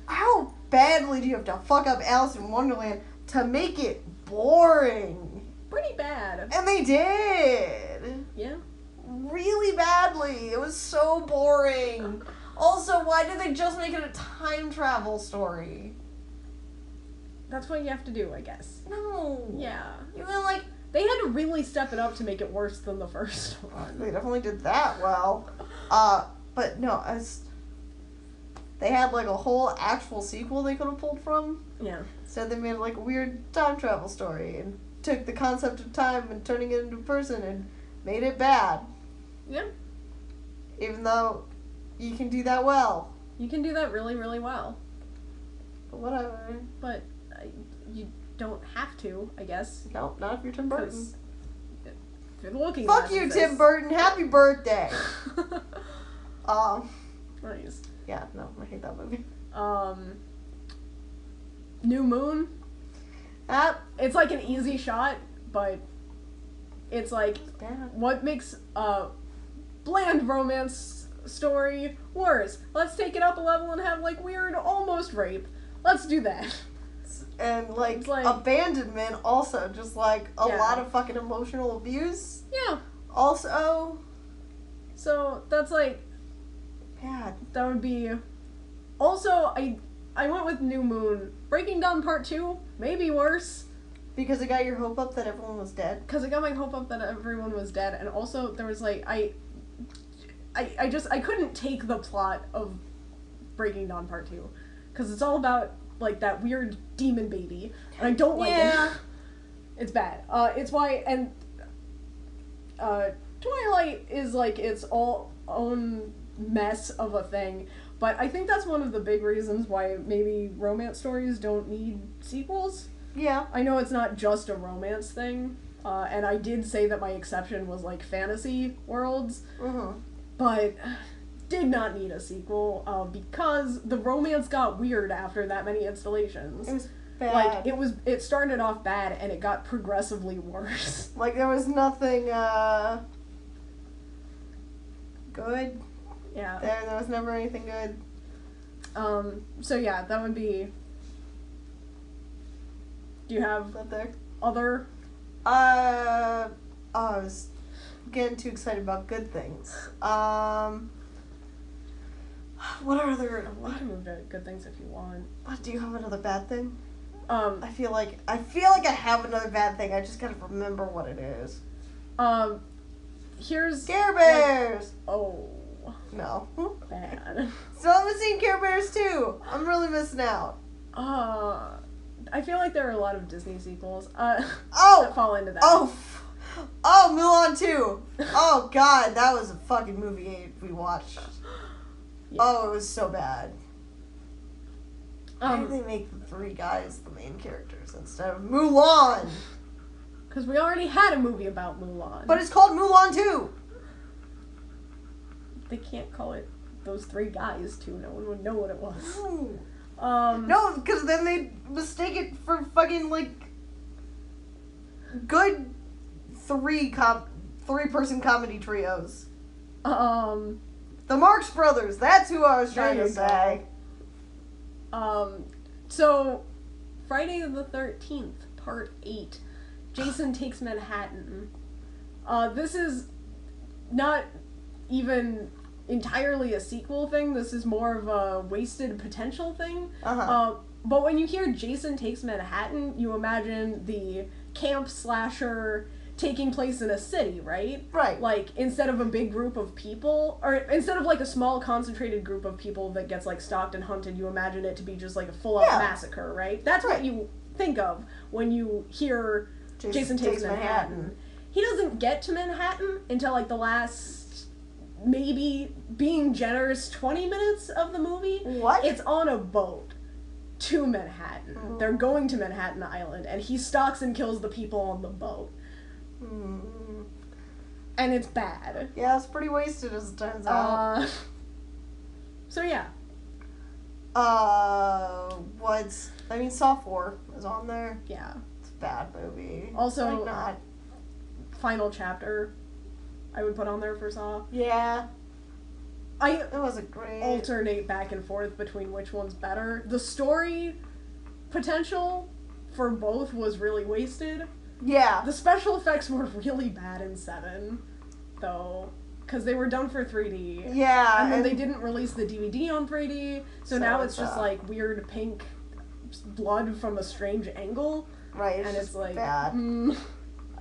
how badly do you have to fuck up Alice in Wonderland to make it boring? Pretty bad. And they did. Yeah. really badly. It was so boring. Also, why did they just make it a time travel story? That's what you have to do, I guess. No. Yeah. You mean, like... They had to really step it up to make it worse than the first one. They definitely did that well. But no, they had like a whole actual sequel they could have pulled from. Yeah. So they made like a weird time travel story and took the concept of time and turning it into a person and made it bad. Yeah. Even though you can do that well. You can do that really, really well. But whatever. But you don't have to, I guess. Nope, not if you're Tim Burton. If you're looking Fuck you, Tim Burton. Happy birthday. Nice. Yeah, no, I hate that movie. New Moon. That It's like an easy shot, but it's like bad. what makes a bland romance story worse? Let's take it up a level and have like weird almost rape. Let's do that. And like, It's like abandonment also, just like a Yeah. lot of fucking emotional abuse. Yeah. Also So that's like bad. that would be. Also, I went with New Moon. Breaking Dawn Part 2, maybe worse. Because it got your hope up that everyone was dead. Because it got my hope up that everyone was dead, and also there was like I couldn't take the plot of Breaking Dawn Part 2, because it's all about like that weird demon baby, and I don't like it. It's bad. It's why, and Twilight is like its all own mess of a thing. But I think that's one of the big reasons why maybe romance stories don't need sequels. Yeah. I know it's not just a romance thing, and I did say that my exception was like fantasy worlds, but did not need a sequel because the romance got weird after that many installations. It was bad. Like it started off bad and it got progressively worse. Like there was nothing good. Yeah. There was never anything good. So yeah, that would be. Do you have That there? other? I was getting too excited about good things. What are other? We can move to good things if you want. What, do you have another bad thing? Um, I feel like I have another bad thing. I just gotta remember what it is. Here's Care Bears. oh, No. bad. Still haven't seen Care Bears 2. I'm really missing out. I feel like there are a lot of Disney sequels. Oh. That fall into that. Oh, Mulan 2. Oh god, that was a fucking movie we watched. Yeah. Oh, it was so bad. Why did they make the three guys the main characters instead of Mulan? Because we already had a movie about Mulan. But it's called Mulan 2. They can't call it those three guys too. No one would know what it was. No. No, because then they mistake it for fucking like good three-person comedy trios. The Marx Brothers. That's who I was trying to say. So Friday the 13th, Part 8. Jason Takes Manhattan. This is not even entirely a sequel thing. This is more of a wasted potential thing. But when you hear Jason Takes Manhattan, you imagine the camp slasher taking place in a city, right? Right. Like, instead of a big group of people, or instead of, like, a small concentrated group of people that gets, like, stalked and hunted, you imagine it to be just, like, a full-on massacre, right? That's what you think of when you hear Jason Takes Manhattan. He doesn't get to Manhattan until, like, the last, maybe, being generous, 20 minutes of the movie. What? It's on a boat to Manhattan. Oh. They're going to Manhattan Island, and he stalks and kills the people on the boat. And it's bad. Yeah, it's pretty wasted as it turns out. So yeah. Saw 4 is on there. Yeah. It's a bad movie. Also, like not. Final Chapter, I would put on there for Saw. Yeah. It wasn't great. Alternate back and forth between which one's better. The story potential for both was really wasted. Yeah. The special effects were really bad in 7, though. because they were done for 3D. Yeah. And then they didn't release the DVD on 3D, so now it's just like weird pink blood from a strange angle. Right, and it's like bad.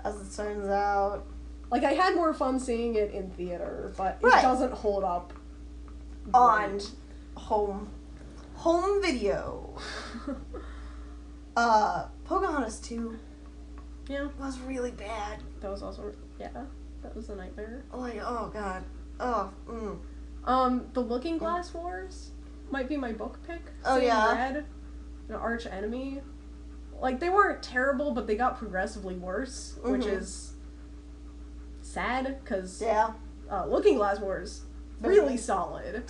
As it turns out. Like, I had more fun seeing it in theater, but it doesn't hold up on home video. Pocahontas 2. Yeah. Was really bad. That was also, that was a nightmare. Like, oh god. Oh, The Looking Glass Wars might be my book pick. Oh, Seeing yeah. Red, an arch enemy. Like, they weren't terrible, but they got progressively worse, which is sad, because Looking Glass Wars, really solid.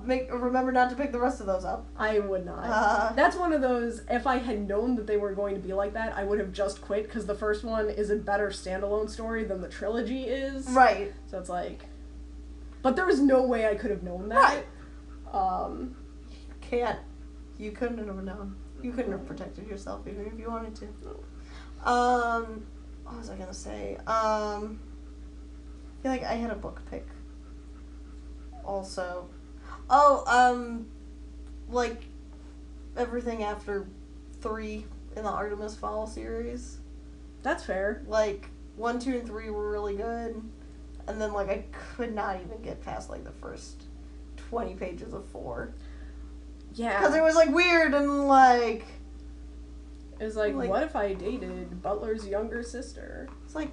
Remember not to pick the rest of those up. I would not. That's one of those, if I had known that they were going to be like that, I would have just quit, because the first one is a better standalone story than the trilogy is. Right. So it's like... But there was no way I could have known that. Right. You couldn't have known. You couldn't have protected yourself even if you wanted to. What was I gonna say? I feel like I had a book pick. Also. Like, everything after 3 in the Artemis Fowl series. That's fair. Like, 1, 2, and 3 were really good. And then, like, I could not even get past, like, the first 20 pages of 4. Yeah. Because it was, like, weird and, like... It was like, what if I dated Butler's younger sister? It's like...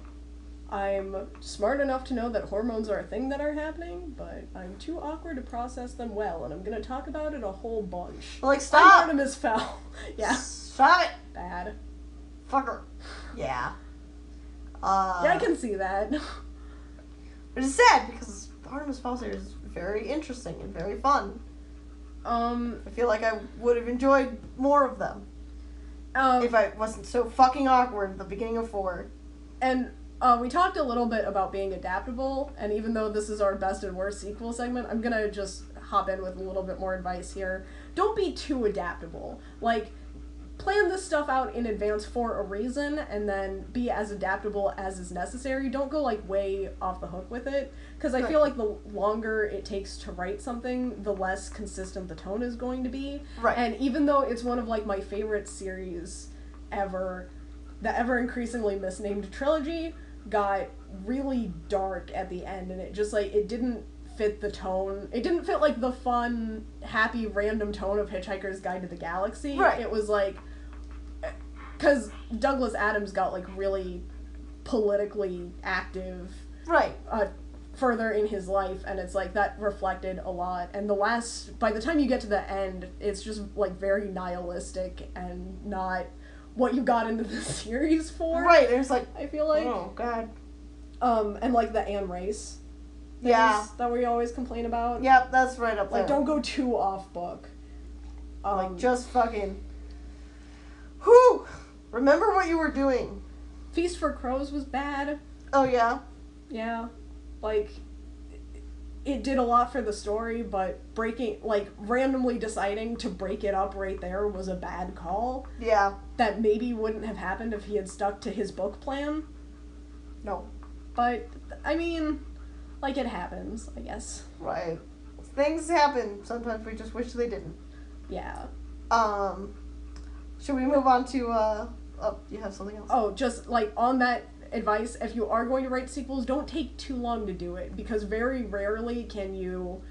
I'm smart enough to know that hormones are a thing that are happening, but I'm too awkward to process them well, and I'm gonna talk about it a whole bunch. Like, stop! Artemis Fowl. Yeah. Stop it! Bad. Fucker. Yeah. Yeah, I can see that. But it's sad, because the Artemis Fowl series is very interesting and very fun. I feel like I would have enjoyed more of them. If I wasn't so fucking awkward at the beginning of 4. And we talked a little bit about being adaptable, and even though this is our best and worst sequel segment, I'm gonna just hop in with a little bit more advice here. Don't be too adaptable. Like, plan this stuff out in advance for a reason, and then be as adaptable as is necessary. Don't go, like, way off the hook with it, because I feel like the longer it takes to write something, the less consistent the tone is going to be. Right. And even though it's one of, like, my favorite series ever, the ever-increasingly misnamed trilogy got really dark at the end, and it just, like, it didn't fit the tone. It didn't fit, like, the fun, happy, random tone of Hitchhiker's Guide to the Galaxy. Right. It was, like... Because Douglas Adams got, like, really politically active... Right. Further in his life, and it's, like, that reflected a lot. And by the time you get to the end, it's just, like, very nihilistic and not... what you got into the series for. Right, there's like... I feel like. Oh, God. And like the Anne Rice things that we always complain about. Yep, that's right up there. Like, don't go too off book. Like, just fucking... Whew! Remember what you were doing. Feast for Crows was bad. Oh, yeah? Yeah. Like, it did a lot for the story, but randomly deciding to break it up right there was a bad call. Yeah. That maybe wouldn't have happened if he had stuck to his book plan. No. But, I mean, like, it happens, I guess. Right. Things happen. Sometimes we just wish they didn't. Yeah. Should we move on to, oh, you have something else? Oh, just, like, on that advice, if you are going to write sequels, don't take too long to do it, because very rarely can you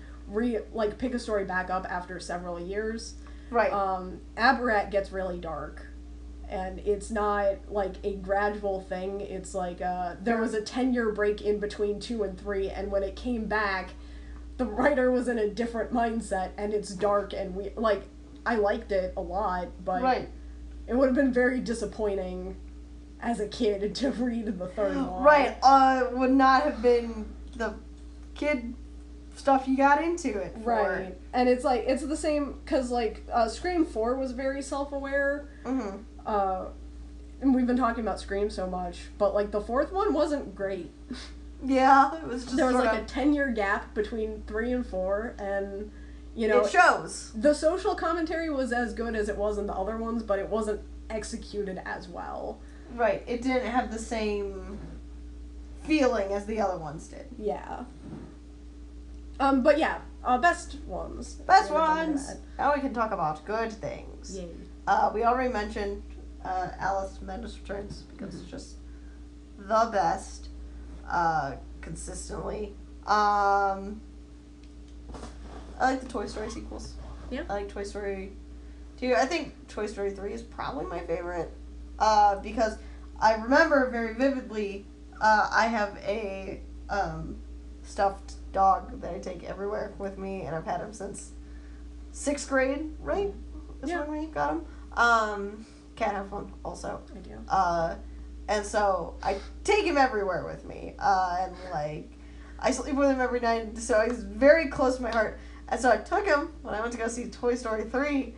pick a story back up after several years. Right. Aberrat gets really dark, and it's not, like, a gradual thing. It's like, there was a 10-year break in between 2 and 3, and when it came back, the writer was in a different mindset, and it's dark, and I liked it a lot, but right. It would have been very disappointing as a kid to read the third one. Right, would not have been the kid stuff you got into it for. Right, and it's like, it's the same, because, like, Scream 4 was very self-aware, and we've been talking about Scream so much, but, like, the fourth one wasn't great. Yeah, it was just there was, like, a 10-year gap between 3 and 4, and... You know, it shows. The social commentary was as good as it was in the other ones, but it wasn't executed as well. Right. It didn't have the same feeling as the other ones did. Yeah. But yeah, best ones. Best ones. Now we can talk about good things. Yay. We already mentioned Alice Madness Returns because it's just the best, consistently. I like the Toy Story sequels. Yeah. I like Toy Story 2. I think Toy Story 3 is probably my favorite, because I remember very vividly, I have a stuffed dog that I take everywhere with me, and I've had him since 6th grade, right? Is when we got him. Can't have one also. I do. And so I take him everywhere with me, and like I sleep with him every night, so he's very close to my heart. And so I took him when I went to go see Toy Story 3,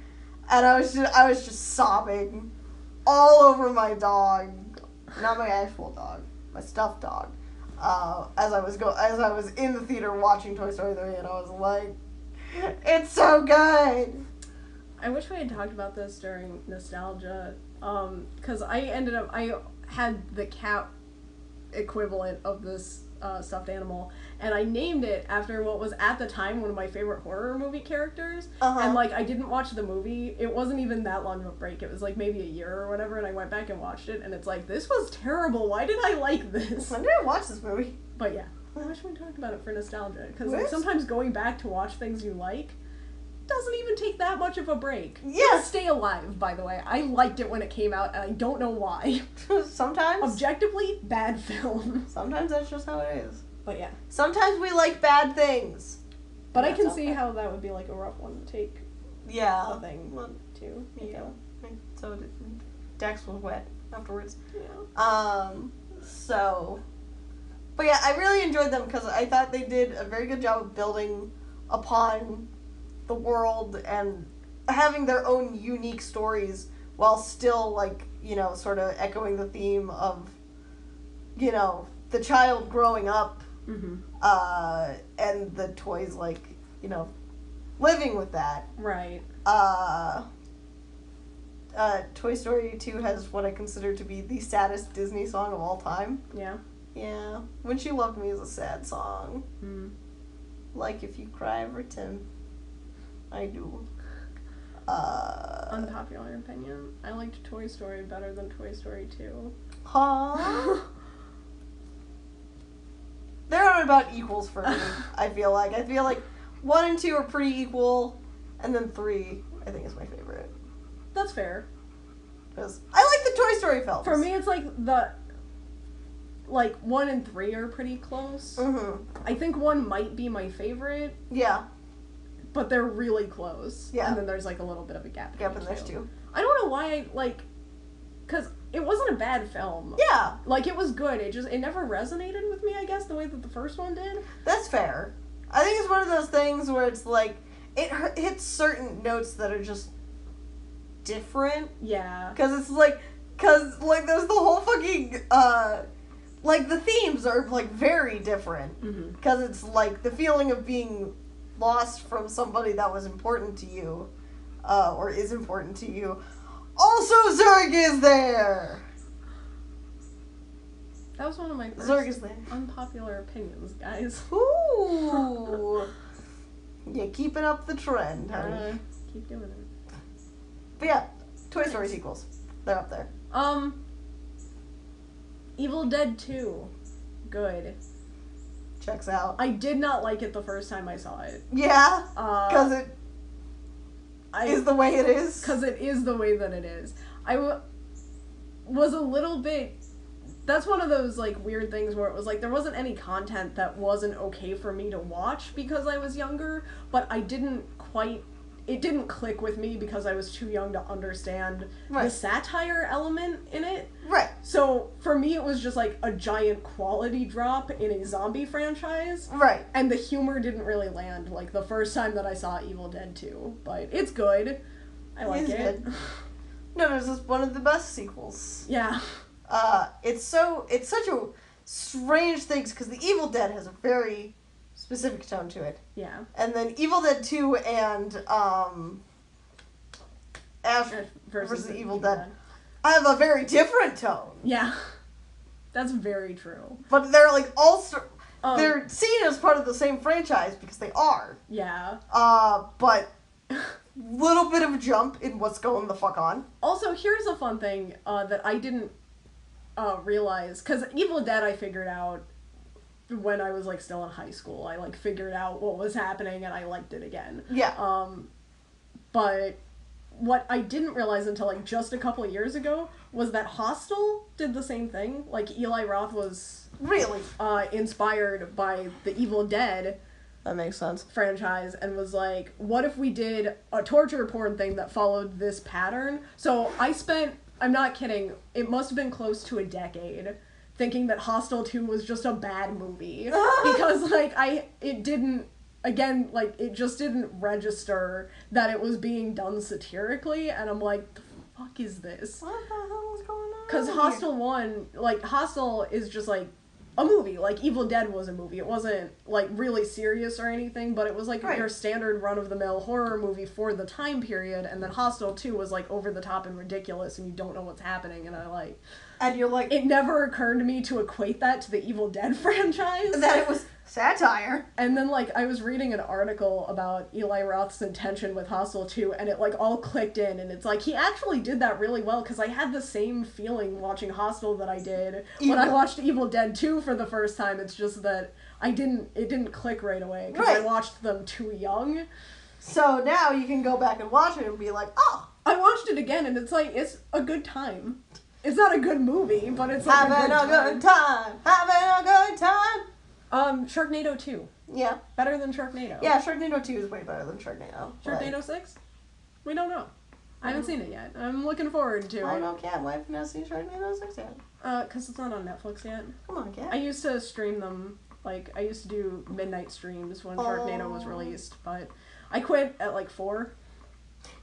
and I was just sobbing all over my dog, not my actual dog, my stuffed dog. As I was in the theater watching Toy Story 3, and I was like, it's so good. I wish we had talked about this during nostalgia, because I had the cat equivalent of this stuffed animal, and I named it after what was at the time one of my favorite horror movie characters. And like, I didn't watch the movie. It wasn't even that long of a break. It was like maybe a year or whatever, and I went back and watched it, and it's like, this was terrible. Why did I like this? When did I watch this movie? But yeah, I wish we talked about it for nostalgia, because like, sometimes going back to watch things you like doesn't even take that much of a break. Yeah. Stay Alive, by the way. I liked it when it came out, and I don't know why. Sometimes. Objectively, bad film. Sometimes that's just how it is. But yeah. Sometimes we like bad things. But I can see how that would be like a rough one to take. Yeah. A thing too. Yeah. So Dex was wet afterwards. Yeah. So. But yeah, I really enjoyed them because I thought they did a very good job of building upon the world and having their own unique stories while still, like, you know, sort of echoing the theme of, you know, the child growing up, and the toys, like, you know, living with that. Right. Toy Story 2 has what I consider to be the saddest Disney song of all time. Yeah. Yeah. When She Loved Me is a sad song. Mm. Like If You Cry for Tim. I do. Unpopular opinion. I liked Toy Story better than Toy Story 2. Huh? They're about equals for me, I feel like. I feel like 1 and 2 are pretty equal, and then 3, I think, is my favorite. That's fair. Because I like the Toy Story films. For me, it's like 1 and 3 are pretty close. Mm-hmm. I think 1 might be my favorite. Yeah. But they're really close. Yeah. And then there's like a little bit of a gap. Gap in those two. I don't know why because it wasn't a bad film. Yeah. Like, it was good. It never resonated with me, I guess, the way that the first one did. That's fair. I think it's one of those things where it's like, it hits certain notes that are just different. Yeah. Because there's the whole fucking, like, the themes are, like, very different. Because it's, like, the feeling of being lost from somebody that was important to you, or is important to you. Also, Zurg is there! That was one of my first Zurg is there. unpopular opinions, guys. Ooh! You're keeping up the trend, honey. Keep doing it. But yeah, Toy Story sequels. They're up there. Evil Dead 2. Good. Checks out. I did not like it the first time I saw it. Yeah? Because it is the way it is? Because it is the way that it is. I was a little bit... That's one of those, like, weird things where it was like, there wasn't any content that wasn't okay for me to watch because I was younger, but I didn't quite... It didn't click with me because I was too young to understand the satire element in it. Right. So, for me, it was just, like, a giant quality drop in a zombie franchise. Right. And the humor didn't really land, like, the first time that I saw Evil Dead 2. But it's good. I like it. Good. No, this is one of the best sequels. Yeah. It's such a strange thing, because the Evil Dead has a very specific tone to it. Yeah. And then Evil Dead 2 and Ash versus the Evil Dead have a very different tone. Yeah. That's very true. But they're like they're seen as part of the same franchise because they are. Yeah. But little bit of a jump in what's going the fuck on. Also, here's a fun thing that I didn't realize, because Evil Dead I figured out when I was like still in high school. I like figured out what was happening and I liked it again. Yeah. But what I didn't realize until like just a couple of years ago was that Hostel did the same thing. Like Eli Roth was really inspired by the Evil Dead. That makes sense. Franchise, and was like, what if we did a torture porn thing that followed this pattern? So I'm not kidding, it must have been close to a decade thinking that Hostel 2 was just a bad movie. Because, like, it just didn't register that it was being done satirically, and I'm like, the fuck is this? What the hell is going on? Because Hostel 1, like, Hostel is just, like, a movie. Like, Evil Dead was a movie. It wasn't, like, really serious or anything, but it was, like, your standard run-of-the-mill horror movie for the time period, and then Hostel 2 was, like, over-the-top and ridiculous, and you don't know what's happening, and and you're like... It never occurred to me to equate that to the Evil Dead franchise. That it was satire. And then, like, I was reading an article about Eli Roth's intention with Hostel 2, and it, like, all clicked in, and it's like, he actually did that really well, because I had the same feeling watching Hostel that I did when I watched Evil Dead 2 for the first time. It's just that it didn't click right away, because I watched them too young. So now you can go back and watch it and be like, oh! I watched it again, and it's like, it's a good time. It's not a good movie, but it's like having a good time. Having a good time. Sharknado 2. Yeah. Better than Sharknado. Yeah, Sharknado 2 is way better than Sharknado. Sharknado 6? We don't know. I haven't seen it yet. I'm looking forward to it. I don't care. Why have you not seen Sharknado 6 yet? Because it's not on Netflix yet. Come on, Kat. I used to stream them. Like, I used to do midnight streams when Sharknado was released, but I quit at, like, 4.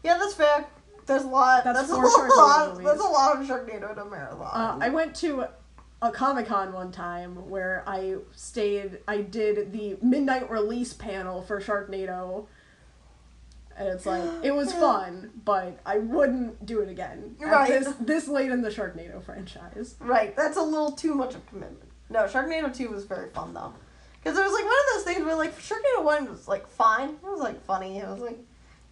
Yeah, that's fair. There's a lot. That's a lot of Sharknado in a marathon. I went to a Comic-Con one time where I did the midnight release panel for Sharknado, and it's like, it was fun, but I wouldn't do it again. Right. This late in the Sharknado franchise. Right, that's a little too much of a commitment. No, Sharknado 2 was very fun, though. Because it was like one of those things where, like, Sharknado 1 was, like, fine. It was, like, funny. It was, like,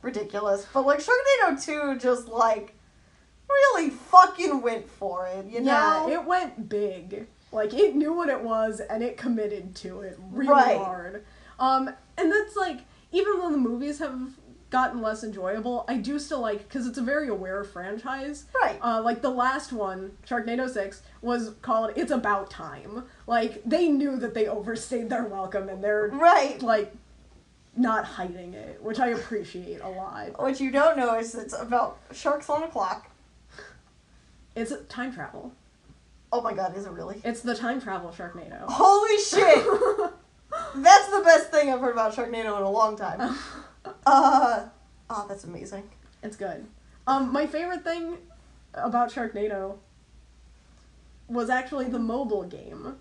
ridiculous. But, like, Sharknado 2 just, like, really fucking went for it, you know? Yeah, it went big. Like, it knew what it was, and it committed to it really hard. And that's, like, even though the movies have gotten less enjoyable, I do still like, because it's a very aware franchise. Right. Like, the last one, Sharknado 6, was called It's About Time. Like, they knew that they overstayed their welcome, and they're, like, not hiding it, which I appreciate a lot. What you don't know is it's about sharks on a clock. It's time travel. Oh my god, is it really? It's the time travel Sharknado. Holy shit! That's the best thing I've heard about Sharknado in a long time. Oh, that's amazing. It's good. My favorite thing about Sharknado was actually the mobile game.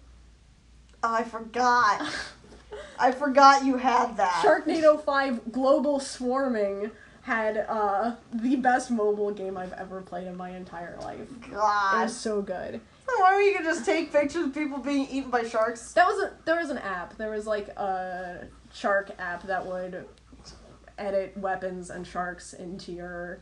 Oh, I forgot. I forgot you had that. Sharknado 5 Global Swarming had the best mobile game I've ever played in my entire life. God. It was so good. Why were you could just take pictures of people being eaten by sharks? There was an app. There was like a shark app that would edit weapons and sharks into your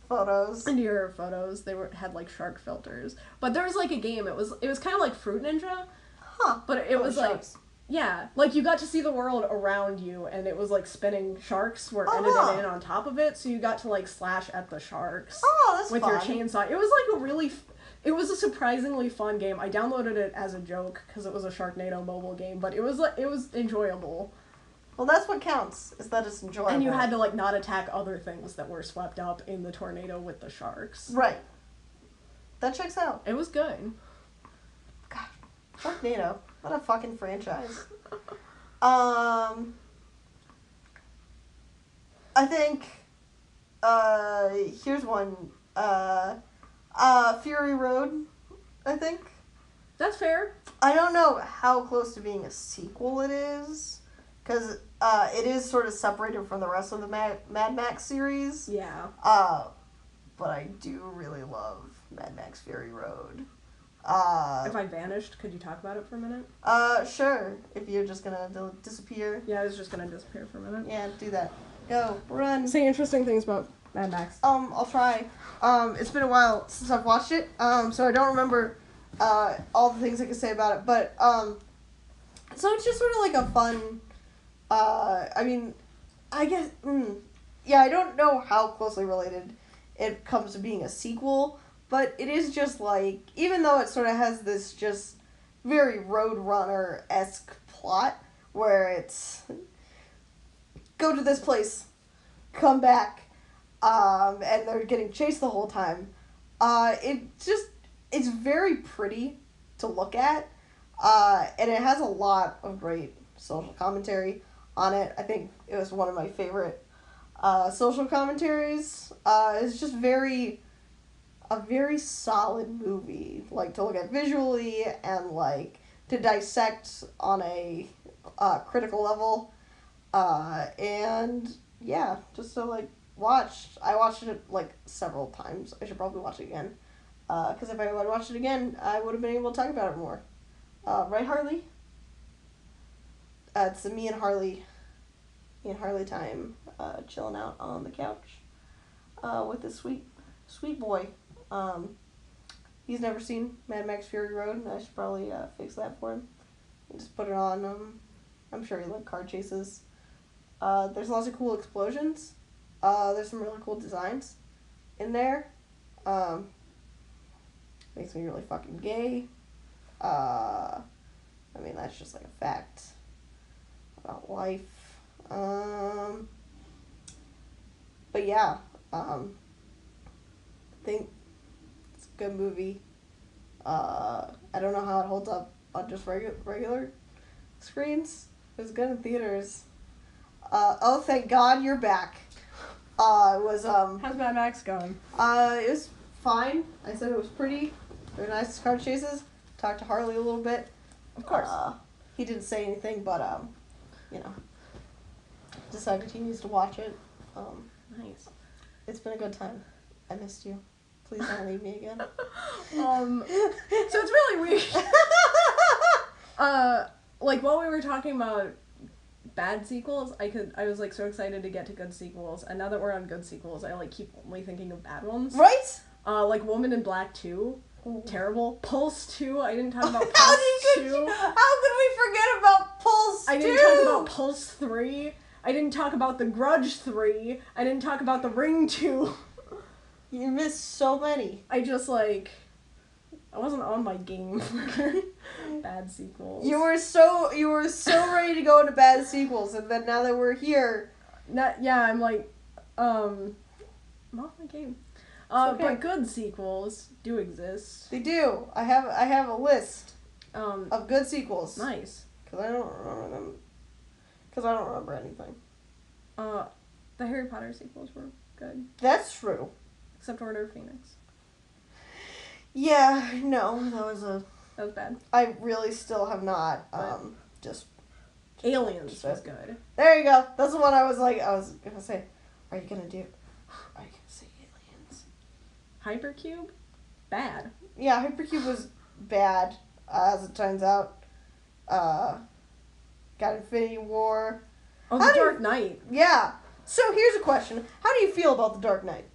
photos. They had like shark filters. But there was like a game. It was kind of like Fruit Ninja. Huh. But it was sharks. Like, yeah, like you got to see the world around you, and it was like spinning sharks were edited in on top of it, so you got to like slash at the sharks. Oh, that's with fun. Your chainsaw. It was like it was a surprisingly fun game. I downloaded it as a joke because it was a Sharknado mobile game, but it was enjoyable. Well, that's what counts, is that it's enjoyable. And you had to like not attack other things that were swept up in the tornado with the sharks. Right. That checks out. It was good. God, Sharknado. What a fucking franchise. I think, here's one, Fury Road, I think. That's fair. I don't know how close to being a sequel it is, because, it is sort of separated from the rest of the Mad Max series. Yeah. But I do really love Mad Max Fury Road. If I vanished, could you talk about it for a minute? Sure. If you're just gonna disappear. Yeah, I was just gonna disappear for a minute. Yeah, do that. Go, run. Say interesting things about Mad Max. I'll try. It's been a while since I've watched it, so I don't remember, all the things I can say about it, but, so it's just sort of like a fun, I mean, I guess, yeah, I don't know how closely related it comes to being a sequel, but it is just like, even though it sort of has this just very Roadrunner-esque plot, where it's, go to this place, come back, and they're getting chased the whole time, it's very pretty to look at, and it has a lot of great social commentary on it. I think it was one of my favorite social commentaries. It's just a very solid movie, like, to look at visually and, like, to dissect on a critical level. And, yeah, just to, like, I watched it, like, several times. I should probably watch it again. Because if I had watched it again, I would have been able to talk about it more. Right, Harley? It's the me and Harley time, chilling out on the couch, with this sweet boy. He's never seen Mad Max Fury Road, and I should probably, fix that for him. And just put it on, I'm sure he liked car chases. There's lots of cool explosions. There's some really cool designs in there. Makes me really fucking gay. I mean, that's just like a fact about life. But yeah, I think it's a good movie. I don't know how it holds up on just regular screens. It was good in theaters. Oh, thank God you're back. It was, How's Mad Max going? It was fine. I said it was pretty. They're nice car chases. Talked to Harley a little bit. Of course. He didn't say anything, but, decided he needs to watch it. Nice. It's been a good time. I missed you. Please don't leave me again. So it's really weird. Like, while we were talking about bad sequels, I was, like, so excited to get to good sequels, and now that we're on good sequels, I, like, keep only thinking of bad ones. Right? Like, Woman in Black 2. Ooh. Terrible. Pulse 2. I didn't talk about Pulse How 2. How could we forget about Pulse 2? I didn't talk about Pulse 3. I didn't talk about The Grudge 3. I didn't talk about The Ring 2. You missed so many. I just, like, I wasn't on my game for bad sequels. You were so ready to go into bad sequels, and then now that we're here, I'm like, I'm off my game. Okay. But good sequels do exist. They do. I have a list of good sequels. Nice. Because I don't remember them. Because I don't remember anything. The Harry Potter sequels were good. That's true. Except Order of Phoenix. Yeah, no, that was bad. I really still have not, just Aliens was good. There you go. That's the one I was gonna say, are you gonna say Aliens? Hypercube? Bad. Yeah, Hypercube was bad, as it turns out. Got Infinity War. Oh, The Dark Knight. Yeah. So here's a question. How do you feel about The Dark Knight?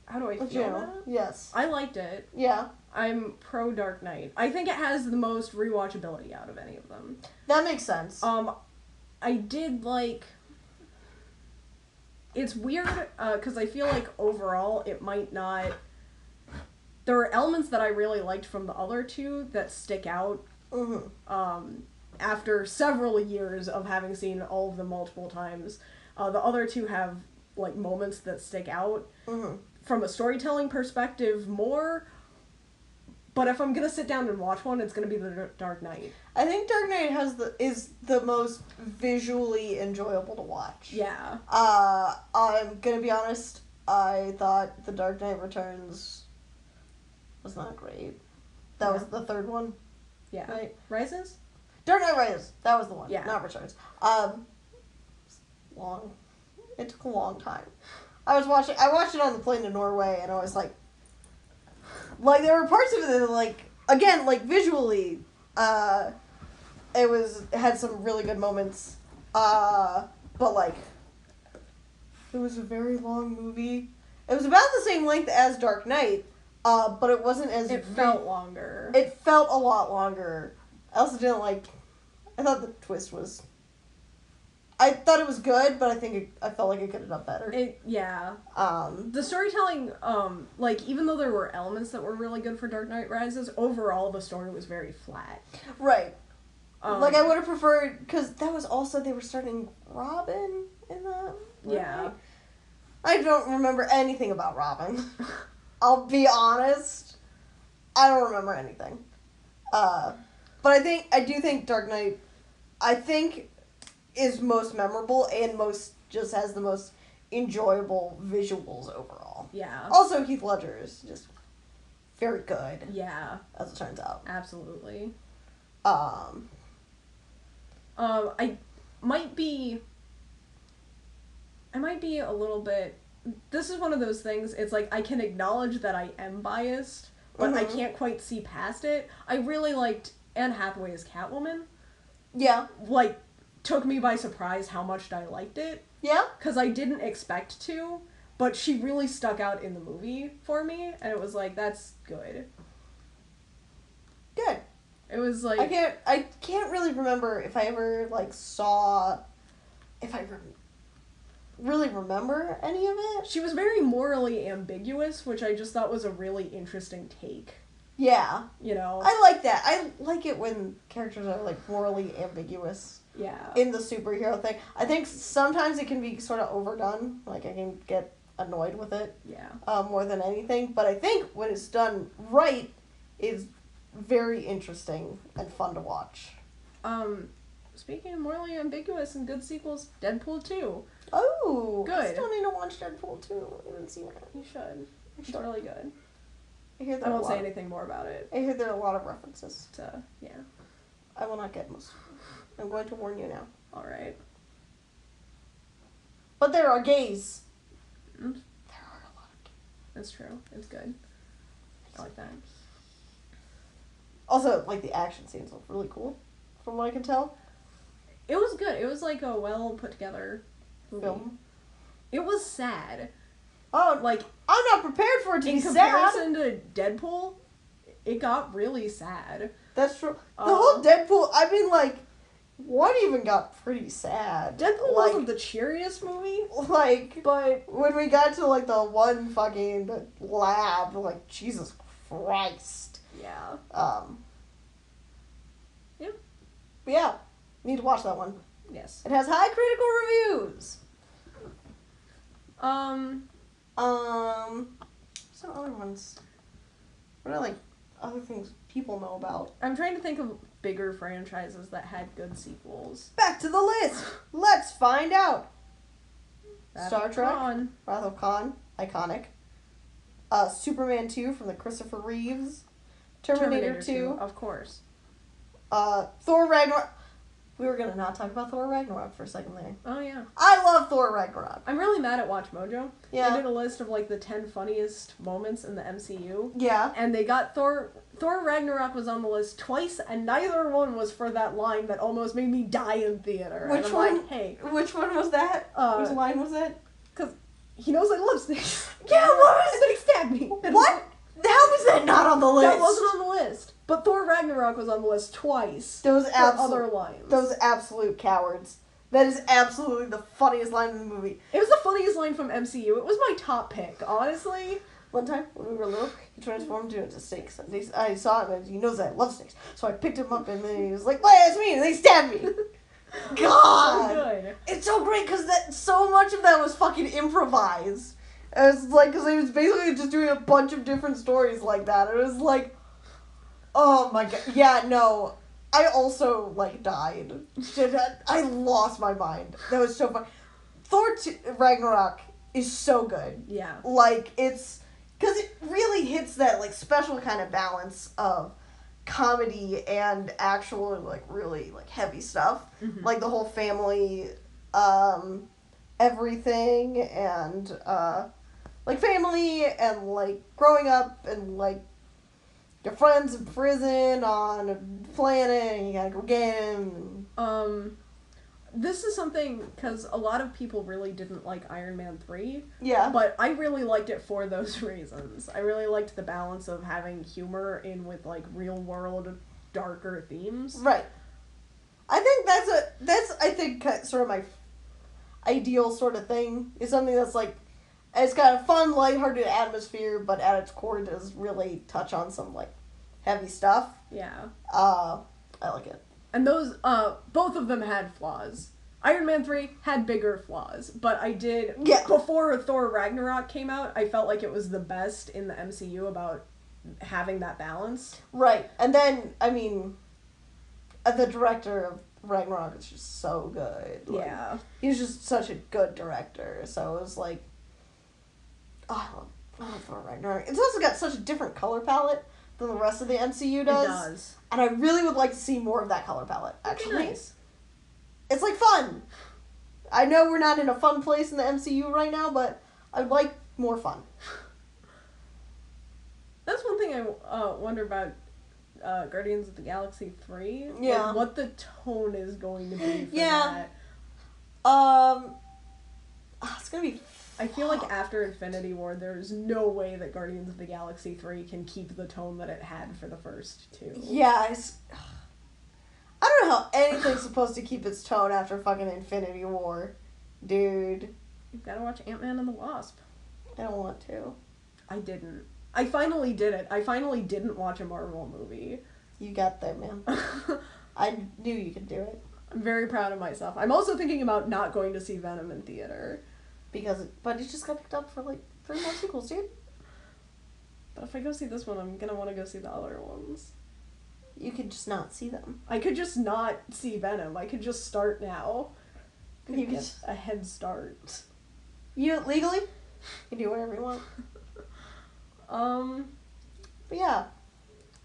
How do I feel about it? Yes. I liked it. Yeah. I'm pro Dark Knight. I think it has the most rewatchability out of any of them. That makes sense. I did like... It's weird, because I feel like overall it might not... There are elements that I really liked from the other two that stick out. Mm-hmm. After several years of having seen all of them multiple times. The other two have, like, moments that stick out. Mm-hmm. From a storytelling perspective more, but if I'm gonna sit down and watch one, it's gonna be The Dark Knight. I think Dark Knight is the most visually enjoyable to watch. Yeah. I'm gonna be honest, I thought The Dark Knight Returns was not great. That was the third one. Yeah. Right? Rises? Dark Knight Rises. That was the one. Yeah. Not Returns. Long. It took a long time. I watched it on the plane to Norway, and I was like there were parts of it that, like, again, like, visually, it had some really good moments. But, like, it was a very long movie. It was about the same length as Dark Knight, but it wasn't as... It felt longer. It felt a lot longer. I also didn't like... I thought the twist was... I thought it was good, but I felt like it could have done better. Yeah. The storytelling, like, even though there were elements that were really good for Dark Knight Rises, overall the story was very flat. Right. Like, I would have preferred... Because that was also... They were starting Robin in that. Yeah. Right? I don't remember anything about Robin. I'll be honest. I don't remember anything. But I do think Dark Knight, is most memorable and just has the most enjoyable visuals overall. Yeah. Also, Heath Ledger is just very good. Yeah. As it turns out. Absolutely. I might be a little bit... This is one of those things, it's like, I can acknowledge that I am biased, but I can't quite see past it. I really liked Anne Hathaway as Catwoman. Yeah. Like, took me by surprise how much I liked it. Yeah? Because I didn't expect to, but she really stuck out in the movie for me, and it was like, that's good. Good. It was like... I can't really remember if I ever, like, saw... If I really remember any of it. She was very morally ambiguous, which I just thought was a really interesting take. Yeah. You know? I like that. I like it when characters are, like, morally ambiguous. Yeah. In the superhero thing. I think sometimes it can be sort of overdone. Like, I can get annoyed with it. Yeah. More than anything. But I think when it's done right, is very interesting and fun to watch. Speaking of morally ambiguous and good sequels, Deadpool 2. Oh! Good. I still need to watch Deadpool 2. I haven't seen it. You should. It's really good. I won't say anything more about it. I hear there are a lot of references. So, yeah. I will not get most. I'm going to warn you now. Alright. But there are gays. Mm. There are a lot of gays. That's true. It's good. I like that. Also, like, the action scenes look really cool, from what I can tell. It was good. It was like a well put together movie. Film. It was sad. Oh, Like, I'm not prepared for it to be sad. In comparison to Deadpool, it got really sad. That's true. The whole Deadpool, I mean, like, one even got pretty sad. Deadpool wasn't the cheeriest movie. Like, but when we got to, like, the one fucking lab, like, Jesus Christ. Yeah. Yeah. But yeah, need to watch that one. Yes. It has high critical reviews. Some other ones. What are, like, other things people know about? I'm trying to think of bigger franchises that had good sequels. Back to the list. Let's find out. Wrath Star of Trek. Khan. Wrath of Khan. Iconic. Superman 2 from the Christopher Reeves. Terminator 2. Of course. Thor Ragnarok. We were gonna not talk about Thor Ragnarok for a second there. Oh, yeah. I love Thor Ragnarok. I'm really mad at Watch Mojo. Yeah. They did a list of, like, the 10 funniest moments in the MCU. Yeah. And they got Thor Ragnarok was on the list twice, and neither one was for that line that almost made me die in theater. Which and I'm one? like, hey. Which one was that? Which line was it? Because he knows I love snakes. Yeah, what was And then he stabbed me. What? How was that not on the list? That wasn't on the list. But Thor Ragnarok was on the list twice. Those other lines. Those absolute cowards. That is absolutely the funniest line in the movie. It was the funniest line from MCU. It was my top pick, honestly. One time, when we were little, he transformed into snakes. And I saw him, and he knows that I love snakes. So I picked him up, and then he was like, "What does me?" And they stabbed me. God! So good. It's so great, because so much of that was fucking improvised. It was like, because he was basically just doing a bunch of different stories like that. It was like, oh my god. Yeah, no. I also, like, died. I lost my mind. That was so fun. Thor Ragnarok is so good. Yeah. Like, it's... Because it really hits that, like, special kind of balance of comedy and actual, like, really, like, heavy stuff. Mm-hmm. Like, the whole family, everything, and, like, family, and, like, growing up, and, like, your friend's in prison on a planet and you gotta go get him. This is something, because a lot of people really didn't like Iron Man 3. Yeah. But I really liked it for those reasons. I really liked the balance of having humor in with, like, real-world, darker themes. Right. I think that's I think, sort of my ideal sort of thing. Is something that's, like, it's got a fun, lighthearted atmosphere, but at its core does really touch on some, like, heavy stuff. Yeah. I like it. And those, both of them had flaws. Iron Man 3 had bigger flaws, but I did, before Thor Ragnarok came out, I felt like it was the best in the MCU about having that balance. Right. And then, I mean, the director of Ragnarok is just so good. Like, yeah. He's just such a good director, so it was like, oh, I love Thor Ragnarok. It's also got such a different color palette than the rest of the MCU does. It does. And I really would like to see more of that color palette, actually. Nice. It's, like, fun. I know we're not in a fun place in the MCU right now, but I'd like more fun. That's one thing I wonder about Guardians of the Galaxy 3. Yeah. Like, what the tone is going to be for that. It's gonna be... I feel like after Infinity War, there's no way that Guardians of the Galaxy 3 can keep the tone that it had for the first two. Yeah, I don't know how anything's supposed to keep its tone after fucking Infinity War. Dude. You've gotta watch Ant-Man and the Wasp. I don't want to. I didn't. I finally did it. I finally didn't watch a Marvel movie. You got there, man. I knew you could do it. I'm very proud of myself. I'm also thinking about not going to see Venom in theater. But it just got picked up for, like, 3 more sequels, dude. But if I go see this one, I'm gonna want to go see the other ones. You could just not see them. I could just not see Venom. I could just start now. You could get a head start. You legally? You can do whatever you want. But yeah.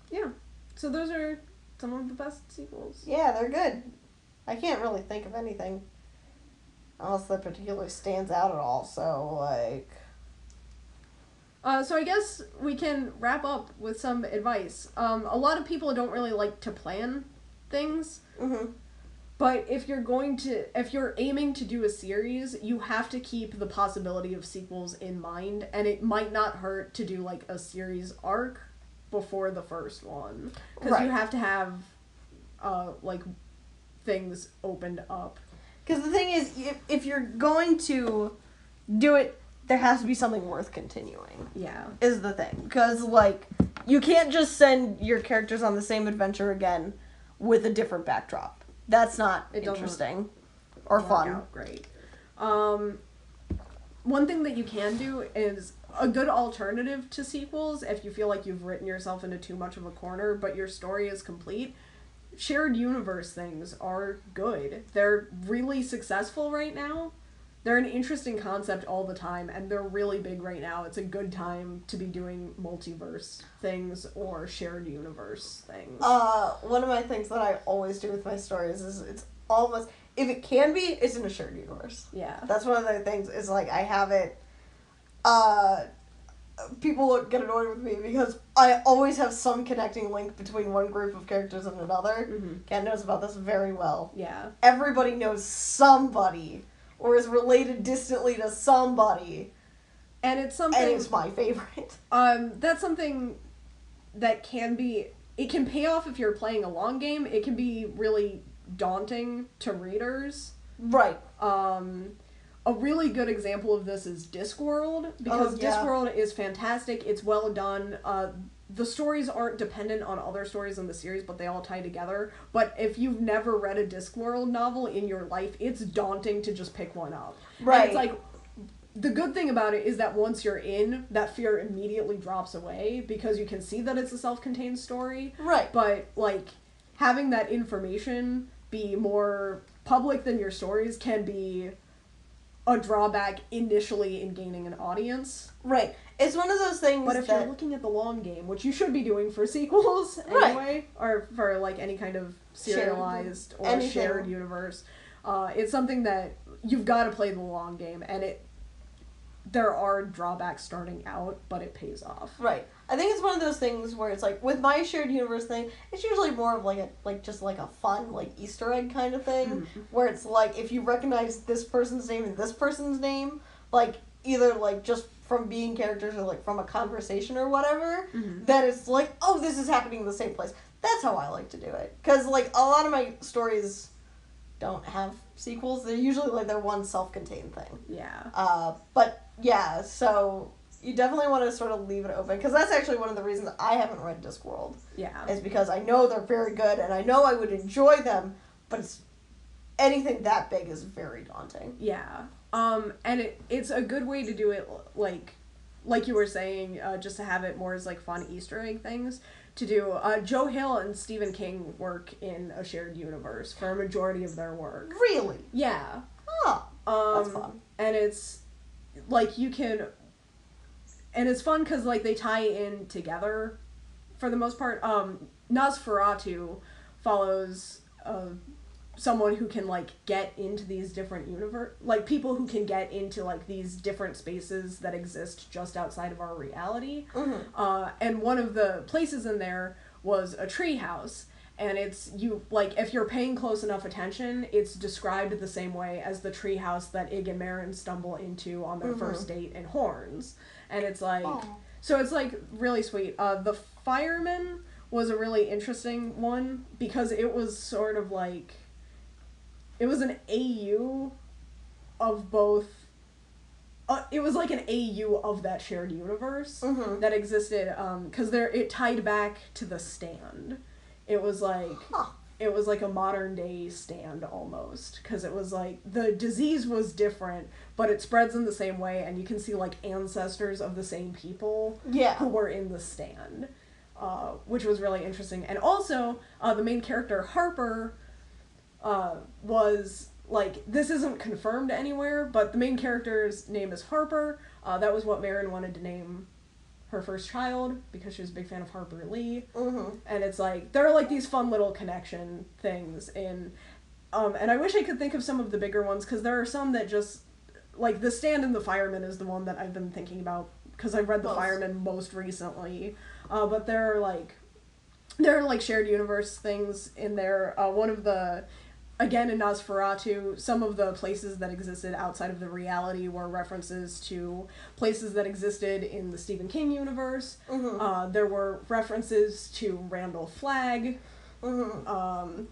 Yeah. So those are some of the best sequels. Yeah, they're good. I can't really think of anything else that particularly stands out at all, so, like... So I guess we can wrap up with some advice. A lot of people don't really like to plan things. Mm-hmm. But if you're aiming to do a series, you have to keep the possibility of sequels in mind, and it might not hurt to do, like, a series arc before the first one. Because you have to have, like, things opened up. Because the thing is, if you're going to do it, there has to be something worth continuing. Yeah. Is the thing. Because, like, you can't just send your characters on the same adventure again with a different backdrop. That's not interesting or fun. Great. One thing that you can do is a good alternative to sequels, if you feel like you've written yourself into too much of a corner, but your story is complete. Shared universe things are good. They're really successful right now. They're an interesting concept all the time, and they're really big right now. It's a good time to be doing multiverse things or shared universe things. One of my things that I always do with my stories is it's almost, if it can be, it's in a shared universe. Yeah. That's one of the things, is like, I have it, people get annoyed with me because I always have some connecting link between one group of characters and another. Mm-hmm. Ken knows about this very well. Yeah. Everybody knows somebody, or is related distantly to somebody. And it's something... And it's my favorite. That's something that can be... It can pay off if you're playing a long game. It can be really daunting to readers. Right. A really good example of this is Discworld, because Discworld is fantastic. It's well done. The stories aren't dependent on other stories in the series, but they all tie together. But if you've never read a Discworld novel in your life, it's daunting to just pick one up. Right. And it's like, the good thing about it is that once you're in, that fear immediately drops away, because you can see that it's a self-contained story. Right. But, like, having that information be more public than your stories can be a drawback initially in gaining an audience. Right. It's one of those things. But if you're looking at the long game, which you should be doing for sequels anyway, or for, like, any kind of serialized or shared universe, it's something that you've got to play the long game, and there are drawbacks starting out, but it pays off. Right. I think it's one of those things where it's like, with my shared universe thing, it's usually more of just a fun, Easter egg kind of thing, Mm-hmm. where it's like, if you recognize this person's name and this person's name, either, just from being characters or, from a conversation or whatever, Mm-hmm. then it's like, oh, this is happening in the same place. That's how I like to do it. Because, a lot of my stories don't have sequels. They're usually, they're one self-contained thing. Yeah. But, yeah, so you definitely want to sort of leave it open, because that's actually one of the reasons I haven't read Discworld. Yeah. Is because I know they're very good, and I know I would enjoy them, but anything that big is very daunting. Yeah. And it's a good way to do it, like you were saying, just to have it more as, fun Easter egg things to do. Joe Hill and Stephen King work in a shared universe for a majority of their work. Really? Yeah. Oh, that's fun. And it's, you can... And it's fun because, they tie in together for the most part. Nosferatu follows someone who can, get into these different people who can get into, these different spaces that exist just outside of our reality. Mm-hmm. And one of the places in there was a tree house. And it's, if you're paying close enough attention, it's described the same way as the tree house that Ig and Marin stumble into on their Mm-hmm. first date in Horns. And it's Oh. so it's really sweet. The fireman was a really interesting one because it was sort of it was an AU of both. It was an AU of that shared universe Mm-hmm. that existed, because it tied back to the Stand. It was Huh. it was a modern day Stand almost, because it was the disease was different, but it spreads in the same way, and you can see ancestors of the same people Yeah. who were in the Stand, which was really interesting. And also, the main character Harper was this isn't confirmed anywhere, but the main character's name is Harper. That was what Marin wanted to name her first child because she was a big fan of Harper Lee. Mm-hmm. And it's there are these fun little connection things in, and I wish I could think of some of the bigger ones, because there are some that just the Stand and the Fireman is the one that I've been thinking about because I've read the Fireman most recently. But there are shared universe things in there. One of the, again in Nosferatu, some of the places that existed outside of the reality were references to places that existed in the Stephen King universe. Mm-hmm. There were references to Randall Flagg. Mm-hmm.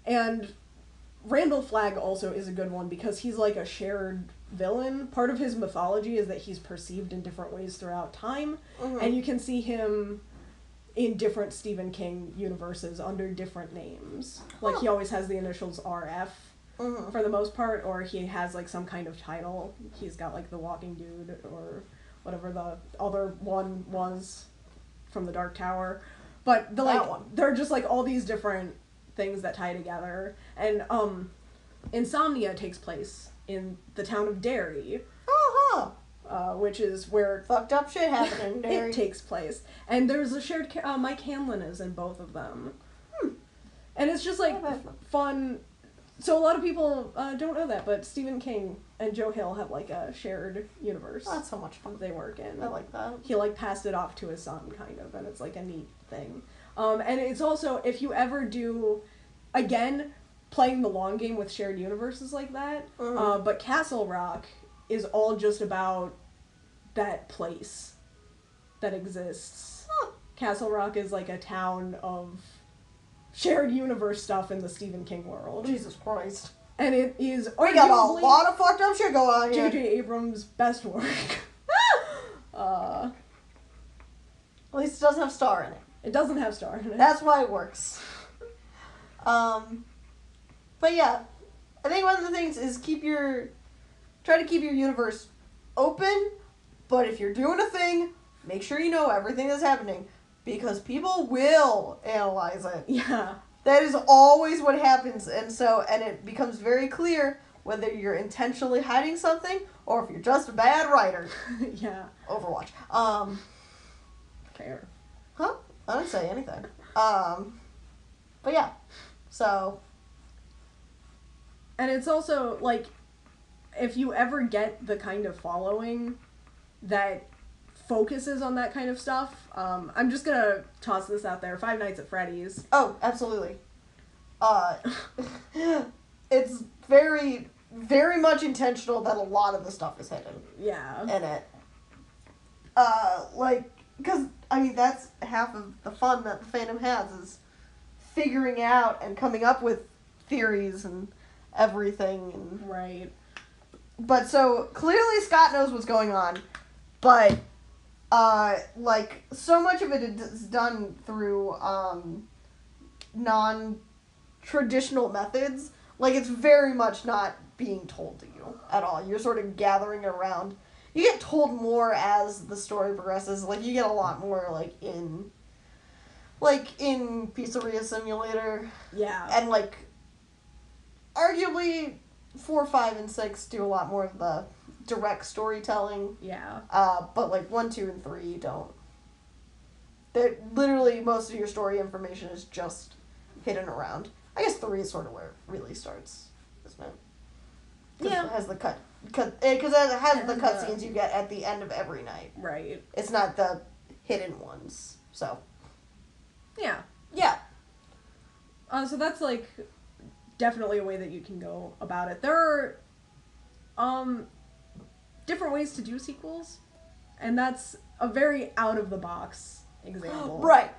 And Randall Flagg also is a good one because he's a shared villain. Part of his mythology is that he's perceived in different ways throughout time. Mm-hmm. And you can see him in different Stephen King universes under different names. He always has the initials RF Mm-hmm. for the most part, or he has some kind of title. He's got the Walking Dude or whatever the other one was from the Dark Tower. But That one. there are just all these different things that tie together. And Insomnia takes place in the town of Derry. Uh-huh. Which is where Fucked up shit happening there. it takes place. And there's a shared... Mike Hanlon is in both of them. And it's just, fun... So a lot of people don't know that, but Stephen King and Joe Hill have, a shared universe. Oh, that's so much fun. They work in. I like that. He, passed it off to his son, kind of, and it's, a neat thing. And it's also, if you ever do... Again, playing the long game with shared universes like that, Mm-hmm. but Castle Rock is all just about that place that exists. Huh. Castle Rock is a town of shared universe stuff in the Stephen King world. Jesus Christ. And it is We got a arguably lot of fucked up shit going on here. J.J. Abrams' best work. At least it doesn't have star in it. It doesn't have star in it. That's why it works. But yeah, I think one of the things is try to keep your universe open, but if you're doing a thing, make sure you know everything that's happening, because people will analyze it. Yeah. That is always what happens, and it becomes very clear whether you're intentionally hiding something or if you're just a bad writer. Yeah. Overwatch. Fair. Huh? I didn't say anything. But yeah. So. And it's also, if you ever get the kind of following that focuses on that kind of stuff, I'm just gonna toss this out there. Five Nights at Freddy's. Oh, absolutely. It's very, very much intentional that a lot of the stuff is hidden. Yeah. In it. Because, I mean, that's half of the fun that the fandom has, is figuring out and coming up with theories and everything. And, right. But so, clearly Scott knows what's going on, but, so much of it is done through, non-traditional methods. Like, it's very much not being told to you at all. You're sort of gathering around. You get told more as the story progresses. Like, you get a lot more, in Pizzeria Simulator. Yeah. And, arguably 4, 5, and 6 do a lot more of the direct storytelling. Yeah. But, 1, 2, and 3 don't. They're, literally, most of your story information is just hidden around. I guess 3 is sort of where it really starts, isn't it? Yeah. It has the because it has the cutscenes you get at the end of every night. Right. It's not the hidden ones. So. Yeah. Yeah. So that's, definitely a way that you can go about it. There are, different ways to do sequels, and that's a very out-of-the-box example. Right.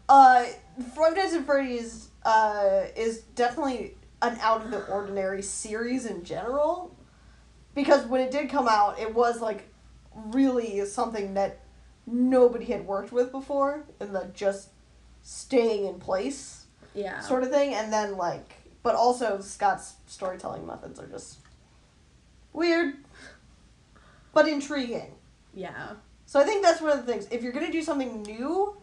Five Nights at Freddy's, is definitely an out-of-the-ordinary series in general. Because when it did come out, it was, really something that nobody had worked with before. In the just staying in place sort of thing. And then, but also Scott's storytelling methods are just weird, but intriguing. Yeah. So I think that's one of the things. If you're going to do something new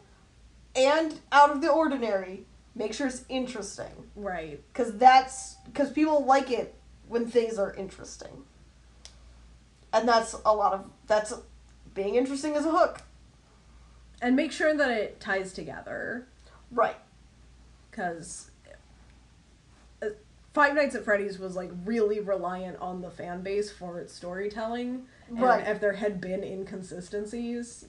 and out of the ordinary, make sure it's interesting. Right. Because people like it when things are interesting. And that's being interesting as a hook. And make sure that it ties together. Right. Because Five Nights at Freddy's was, really reliant on the fan base for its storytelling. Right. And if there had been inconsistencies,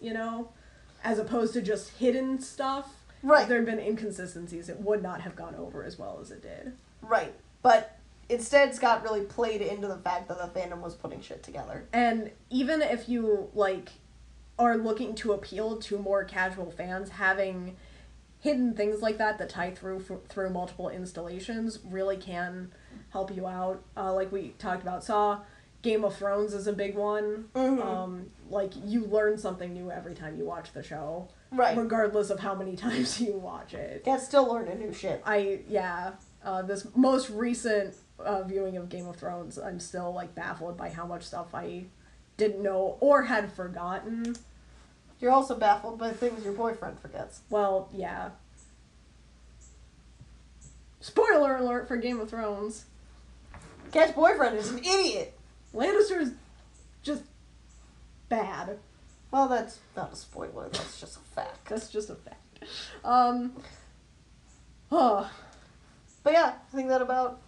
as opposed to just hidden stuff, right. If there had been inconsistencies, it would not have gone over as well as it did. Right. But instead, Scott really played into the fact that the fandom was putting shit together. And even if you, are looking to appeal to more casual fans, having hidden things like that tie through multiple installations really can help you out. Like we talked about, Game of Thrones is a big one. Mm-hmm. You learn something new every time you watch the show. Right. Regardless of how many times you watch it. Yeah, still learning new shit. This most recent viewing of Game of Thrones, I'm still, baffled by how much stuff I didn't know or had forgotten. You're also baffled by things your boyfriend forgets. Well, yeah. Spoiler alert for Game of Thrones. Cat's boyfriend is an idiot. Lannister's just bad. Well, that's not a spoiler. That's just a fact. That's just a fact. But yeah, I think that about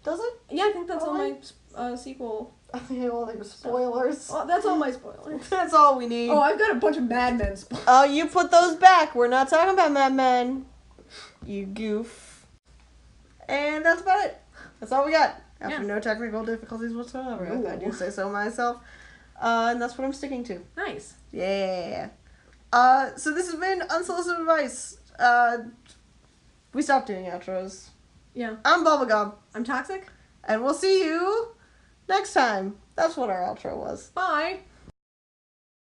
does it? Yeah, I think that's all my sequel. I think all the spoilers. Well, that's all my spoilers. That's all we need. Oh, I've got a bunch of Mad Men spoilers. Oh, you put those back. We're not talking about Mad Men. You goof. And that's about it. That's all we got. After no technical difficulties whatsoever, if I do say so myself. And that's what I'm sticking to. Nice. Yeah. So this has been Unsolicited Advice. We stopped doing outros. Yeah. I'm Bubblegum. I'm Toxic. And we'll see you next time. That's what our outro was. Bye.